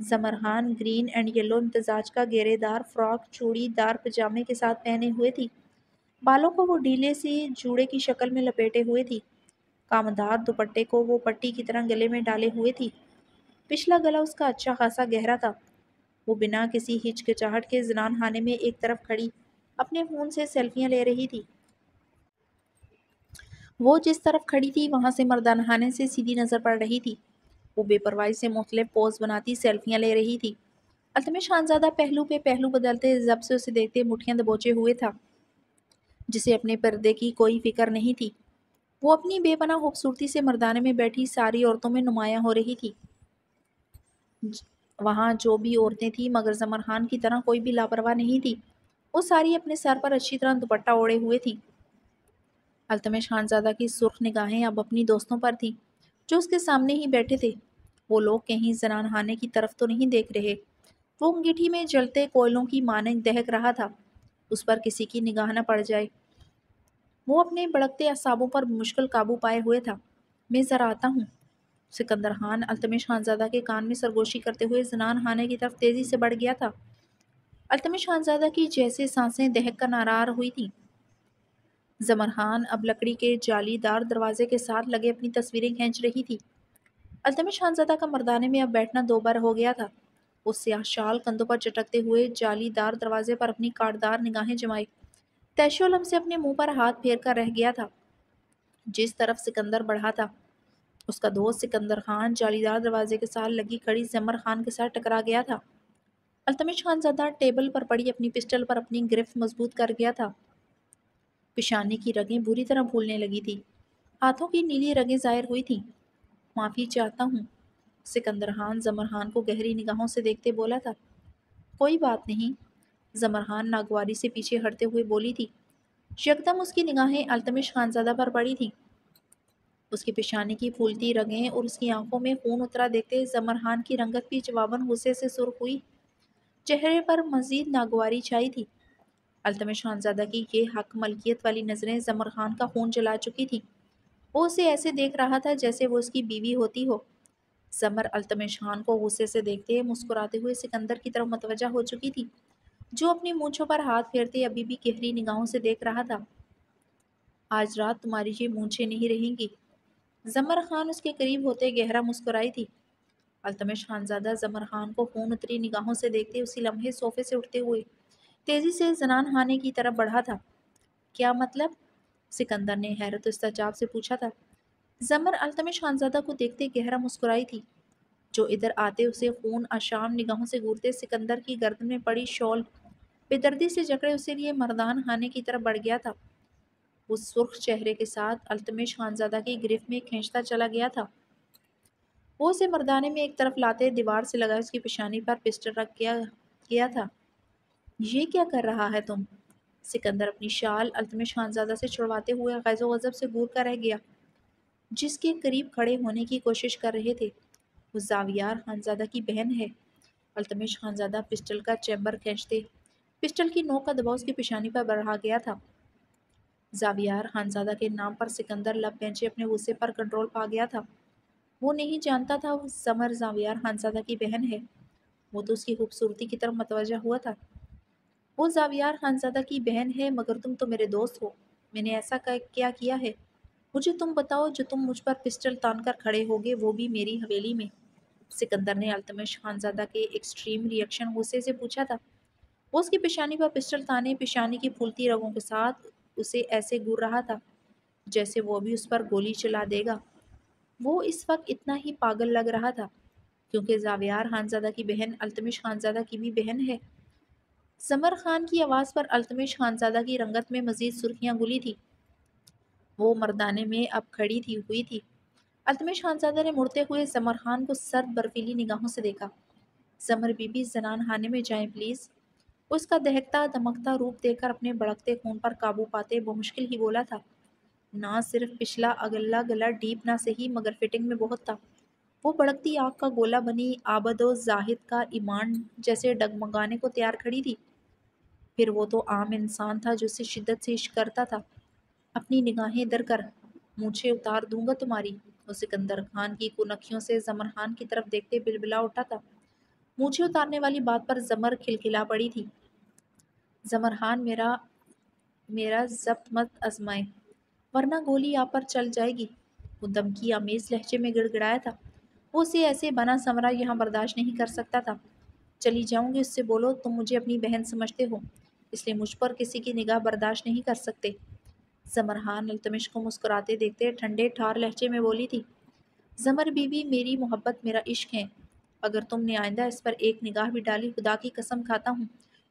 زمر خان گرین اینڈ یلو امتزاج کا گھیرے دار فراک چوڑی دار پجامے کے ساتھ پہنے ہوئے تھی۔ بالوں کو وہ ڈھیلے سی جوڑے کی شکل میں لپیٹے ہوئے تھی۔ کامدار دوپٹے کو وہ پٹی کی طرح گلے میں ڈالے ہوئے تھی۔ پچھلا گلا اس کا اچھا خاصا گہرا تھا۔ وہ بنا کسی ہچکچاہٹ کے زنان خانے میں ایک طرف کھڑی اپنے فون سے سیلفیاں لے رہی تھی۔ وہ جس طرف کھڑی تھی وہاں سے مردان خانے سے سیدھی نظر پڑ رہی تھی۔ وہ بے پرواہی سے مختلف پوز بناتی سیلفیاں لے رہی تھی۔ التمش خانزادہ پہلو پہ پہلو بدلتے ضبط سے اسے دیکھتے مٹھیاں دبوچے ہوئے تھا، جسے اپنے پردے کی کوئی فکر نہیں تھی۔ وہ اپنی بے پناہ خوبصورتی سے مردانے میں بیٹھی ساری عورتوں میں نمایاں ہو رہی تھی۔ وہاں جو بھی عورتیں تھیں مگر زمر خان کی طرح کوئی بھی لاپرواہ نہیں تھی۔ وہ ساری اپنے سر پر اچھی طرح دوپٹہ اوڑھے ہوئے تھیں۔ التمش خانزادہ کی سرخ نگاہیں اب اپنی دوستوں پر تھیں جو اس کے سامنے ہی بیٹھے تھے۔ وہ لوگ کہیں زنان خانے کی طرف تو نہیں دیکھ رہے؟ وہ انگیٹھی میں جلتے کوئلوں کی مانند دہک رہا تھا، اس پر کسی کی نگاہ نہ پڑ جائے۔ وہ اپنے بھڑکتے اعصابوں پر مشکل قابو پائے ہوئے تھا۔ میں ذرا آتا ہوں۔ سکندر خان التمش خانزادہ کے کان میں سرگوشی کرتے ہوئے زنان خانے کی طرف تیزی سے بڑھ گیا تھا۔ التمش خانزادہ کی جیسے سانسیں دہک کر نارار ہوئی تھیں۔ زمرحان اب لکڑی کے جالی دار دروازے کے ساتھ لگے اپنی تصویریں کھینچ رہی تھی۔ التمش خانزادہ کا مردانے میں اب بیٹھنا دو بار ہو گیا تھا۔ وہ سیاہ شال کندھوں پر چٹکتے ہوئے جالی دار دروازے پر اپنی کاٹدار نگاہیں جمائے تیشو علم سے اپنے منہ پر ہاتھ پھیر کر رہ گیا تھا۔ جس طرف سکندر بڑھا تھا اس کا دوست سکندر خان جالی دار دروازے کے ساتھ لگی کھڑی زمر خان کے ساتھ ٹکرا گیا تھا۔ التمش خانزادہ ٹیبل پر پڑی اپنی پسٹل پر اپنی گرفت مضبوط کر گیا تھا۔ پیشانی کی رگیں بری طرح پھولنے لگی تھی، ہاتھوں کی نیلی رگیں ظاہر ہوئی تھیں۔ معافی چاہتا ہوں، سکندر خان زمر خان کو گہری نگاہوں سے دیکھتے بولا تھا۔ کوئی بات نہیں، زمر خان ناگواری سے پیچھے ہٹتے ہوئے بولی تھی۔ یکدم اس کی نگاہیں التمش خانزادہ پر پڑی تھیں۔ اس کی پیشانی کی پھولتی رگیں اور اس کی آنکھوں میں خون اترا دیکھتے زمر خان کی رنگت بھی جواباً غصے سے سرخ ہوئی، چہرے پر مزید ناگواری چھائی تھی۔ التمش خانزادہ کی یہ حق ملکیت والی نظریں زمر خان کا خون جلا چکی تھیں۔ وہ اسے ایسے دیکھ رہا تھا جیسے وہ اس کی بیوی ہوتی ہو۔ زمر التمش خان کو غصے سے دیکھتے مسکراتے ہوئے سکندر کی طرف متوجہ ہو چکی تھی، جو اپنی مونچھوں پر ہاتھ پھیرتے ابھی بھی گہری نگاہوں سے دیکھ رہا تھا۔ آج رات تمہاری یہ مونچھیں نہیں رہیں گی۔ زمر خان اس کے قریب ہوتے گہرا مسکرائی تھی۔ التمش خانزادہ زمر خان کو خون اتری نگاہوں سے دیکھتے اسی لمحے صوفے سے اٹھتے ہوئے تیزی سے زنان خانے کی طرف بڑھا تھا۔ کیا مطلب؟ سکندر نے حیرت و استعجاب سے پوچھا تھا۔ زمر التمش خانزادہ کو دیکھتے گہرا مسکرائی تھی، جو ادھر آتے اسے خون آشام نگاہوں سے گورتے سکندر کی گردن میں پڑی شال بے دردی سے جکڑے اسے لیے مردان خانے کی طرف بڑھ گیا تھا۔ وہ سرخ چہرے کے ساتھ التمش خانزادہ کی گرفت میں کھینچتا چلا گیا تھا۔ وہ اسے مردانے میں ایک طرف لاتے دیوار سے لگا اس کی پیشانی پر پسٹل رکھ گیا تھا۔ یہ کیا کر رہا ہے تم؟ سکندر اپنی شال التمش خانزادہ سے چھڑواتے ہوئے غیظ و غضب سے گور کر رہ گیا، جس کے قریب کھڑے ہونے کی کوشش کر رہے تھے۔ وہ زاویار خانزادہ کی بہن ہے۔ التمش خانزادہ پسٹل کا چیمبر کھینچتے پسٹل کی نوک کا دباؤ اس کی پیشانی پر بڑھا گیا تھا۔ زاویار خانزادہ کے نام پر سکندر لب پینچے اپنے غصے پر کنٹرول پا گیا تھا۔ وہ نہیں جانتا تھا وہ زمر زاویار خانزادہ کی بہن ہے۔ وہ تو اس کی خوبصورتی کی طرف متوجہ ہوا تھا۔ وہ زاویار خانزادہ کی بہن ہے، مگر تم تو میرے دوست ہو۔ میں نے ایسا کیا کیا ہے؟ مجھے تم بتاؤ، جو تم مجھ پر پسٹل تان کر کھڑے ہوگے وہ بھی میری حویلی میں۔ سکندر نے التمش خانزادہ کے ایکسٹریم ریئیکشن غصے سے پوچھا تھا۔ وہ اس کی پیشانی پر پسٹل تانے پیشانی کی پھولتی رگوں کے ساتھ اسے ایسے گور رہا تھا جیسے وہ بھی اس پر گولی چلا دے گا۔ وہ اس وقت اتنا ہی پاگل لگ رہا تھا کیونکہ زاویار خانزادہ کی بہن التمش خانزادہ کی بھی بہن ہے۔ زمر خان کی آواز پر التمش خانزادہ کی رنگت میں مزید سرخیاں گھلی تھی۔ وہ مردانے میں اب کھڑی ہوئی تھی۔ التمش خانزادہ نے مڑتے ہوئے زمر خان کو سرد برفیلی نگاہوں سے دیکھا۔ زمر بی بی زنان خانے میں جائیں پلیز۔ اس کا دہکتا دمکتا روپ دیکھ کر اپنے بڑکتے خون پر قابو پاتے بمشکل ہی بولا تھا۔ نہ صرف پچھلا اگلا گلا ڈیپ نہ صحیح مگر فٹنگ میں بہت تھا۔ وہ بڑکتی آگ کا گولا بنی عابد و زاہد کا ایمان جیسے ڈگمگانے کو تیار کھڑی تھی۔ پھر وہ تو عام انسان تھا جو اسے شدت سے عشق کرتا تھا۔ اپنی نگاہیں در کر، مونچھیں اتار دوں گا تمہاری۔ وہ سکندر خان کی کونکھیوں سے زمر خان کی طرف دیکھتے بلبلا اٹھا تھا۔ مونچھیں اتارنے والی بات پر زمر کھلکھلا پڑی تھی۔ زمر خان میرا ضبط مت آزمائے ورنہ گولی آپ پر چل جائے گی۔ وہ دھمکی آمیز لہجے میں گڑ گڑایا تھا۔ وہ اسے ایسے بنا سمرا یہاں برداشت نہیں کر سکتا تھا۔ چلی جاؤں گی، اس سے بولو تم مجھے اپنی بہن سمجھتے ہو، اس لیے مجھ پر کسی کی نگاہ برداشت نہیں کر سکتے۔ زمر خان التمش کو مسکراتے دیکھتے ٹھنڈے ٹھار لہجے میں بولی تھی۔ زمر بی بی، میری محبت میرا عشق ہے۔ اگر تم نے آئندہ اس پر ایک نگاہ بھی ڈالی، خدا کی قسم کھاتا ہوں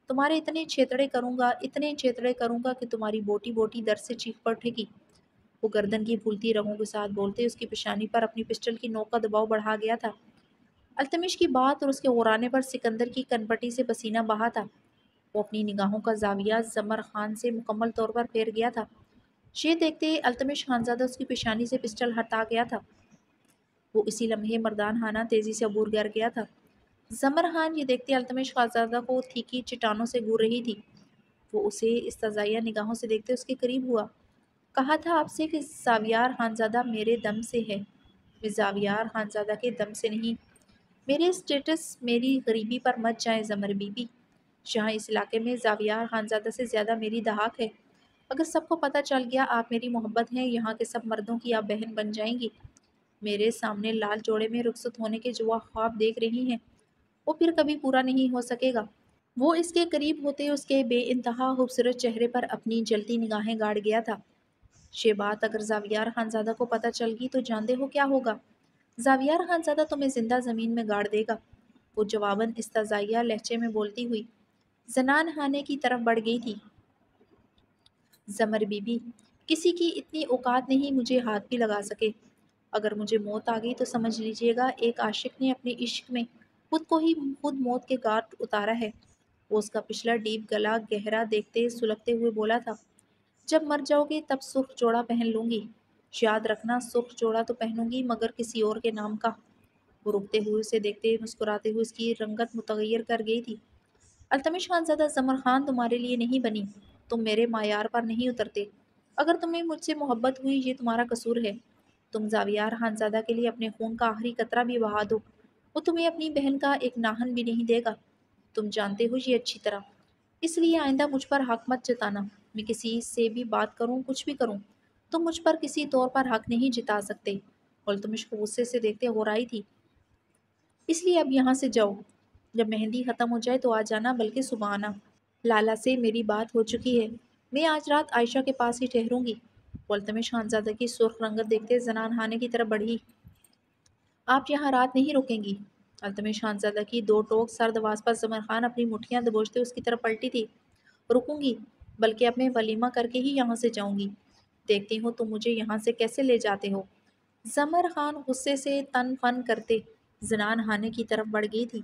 تمہارے اتنے چھیتڑے کروں گا کہ تمہاری بوٹی بوٹی درد سے چیخ پڑ اٹھے گی۔ وہ گردن کی پھولتی رگوں کے ساتھ بولتے اس کی پیشانی پر اپنی پسٹل کی نوک کا دباؤ بڑھا گیا تھا۔ التمش کی بات اور اس کے غرانے پر سکندر کی کنپٹی سے پسینہ بہا تھا۔ وہ اپنی نگاہوں کا زاویہ زمر خان سے مکمل طور پر پھیر گیا تھا۔ یہ دیکھتے التمش خانزادہ اس کی پیشانی سے پسٹل ہٹا گیا تھا۔ وہ اسی لمحے مردان خانہ تیزی سے عبور کر گیا تھا۔ زمر خان یہ دیکھتے التمش خانزادہ کو تھیکی چٹانوں سے گور رہی تھی۔ وہ اسے استزائیہ نگاہوں سے دیکھتے اس کے قریب ہوا۔ کہا تھا آپ سے کہ زاویار خانزادہ میرے دم سے ہے، میں زاویار خانزادہ کے دم سے نہیں۔ میرے اسٹیٹس میری غریبی پر مت جائیں زمر بی بی۔ یہاں اس علاقے میں زاویار خانزادہ سے زیادہ میری دھاک ہے۔ اگر سب کو پتہ چل گیا آپ میری محبت ہیں، یہاں کے سب مردوں کی آپ بہن بن جائیں گی۔ میرے سامنے لال جوڑے میں رخصت ہونے کے جو آپ خواب دیکھ رہی ہیں وہ پھر کبھی پورا نہیں ہو سکے گا۔ وہ اس کے قریب ہوتے اس کے بے انتہا خوبصورت چہرے پر اپنی جلتی نگاہیں گاڑ گیا تھا۔ یہ بات اگر زاویار خانزادہ کو پتہ چل گئی تو جانتے ہو کیا ہوگا؟ زاویار خانزادہ تمہیں زندہ زمین میں گاڑ دے گا۔ وہ جواباً استہزائیہ لہجے میں بولتی ہوئی زنان خانے کی طرف بڑھ گئی تھی۔ زمر بی بی، کسی کی اتنی اوقات نہیں مجھے ہاتھ بھی لگا سکے۔ اگر مجھے موت آ گئی تو سمجھ لیجیے گا ایک عاشق نے اپنے عشق میں خود کو ہی خود موت کے گھاٹ اتارا ہے۔ وہ اس کا پچھلا ڈیپ گلا گہرا دیکھتے سلگتے ہوئے بولا تھا، جب مر جاؤ گے تب سرخ جوڑا پہن لوں گی، یاد رکھنا سرخ جوڑا تو پہنوں گی مگر کسی اور کے نام کا۔ وہ رکتے ہوئے اسے دیکھتے مسکراتے ہوئے اس کی رنگت متغیر کر گئی تھی۔ التمش خانزادہ، زمر خان تمہارے لیے نہیں بنی، تم میرے معیار پر نہیں اترتے۔ اگر تمہیں مجھ سے محبت ہوئی یہ تمہارا قصور ہے۔ تم زاویار خانزادہ کے لیے اپنے خون کا آخری قطرہ بھی بہا دو، وہ تمہیں اپنی بہن کا ایک ناہن بھی نہیں دے گا۔ تم جانتے ہو یہ اچھی طرح، اس لیے آئندہ مجھ پر حق مت جتانا۔ میں کسی سے بھی بات کروں کچھ بھی کروں، تم مجھ پر کسی طور پر حق نہیں جتا سکتے۔ التمش کو غصے سے دیکھتے ہو رہی تھی، اس لیے اب یہاں سے جاؤ، جب مہندی ختم ہو جائے تو آ جانا، بلکہ صبح آنا۔ لالا سے میری بات ہو چکی ہے، میں آج رات عائشہ کے پاس ہی ٹھہروں گی۔ التمش خانزادہ کی سرخ رنگت دیکھتے زنان خانے کی طرف بڑھی، آپ یہاں رات نہیں رکیں گی؟ التمش خانزادہ کی دو ٹوک سرد آواز پر زمر خان اپنی مٹھیاں دبوچتے اس کی طرف پلٹی تھی۔ رکوں گی، بلکہ اب میں ولیمہ کر کے ہی یہاں سے جاؤں گی، دیکھتی ہوں تم مجھے یہاں سے کیسے لے جاتے ہو۔ زمر خان غصے سے تن فن کرتے زنان خانے کی طرف بڑھ گئی تھی۔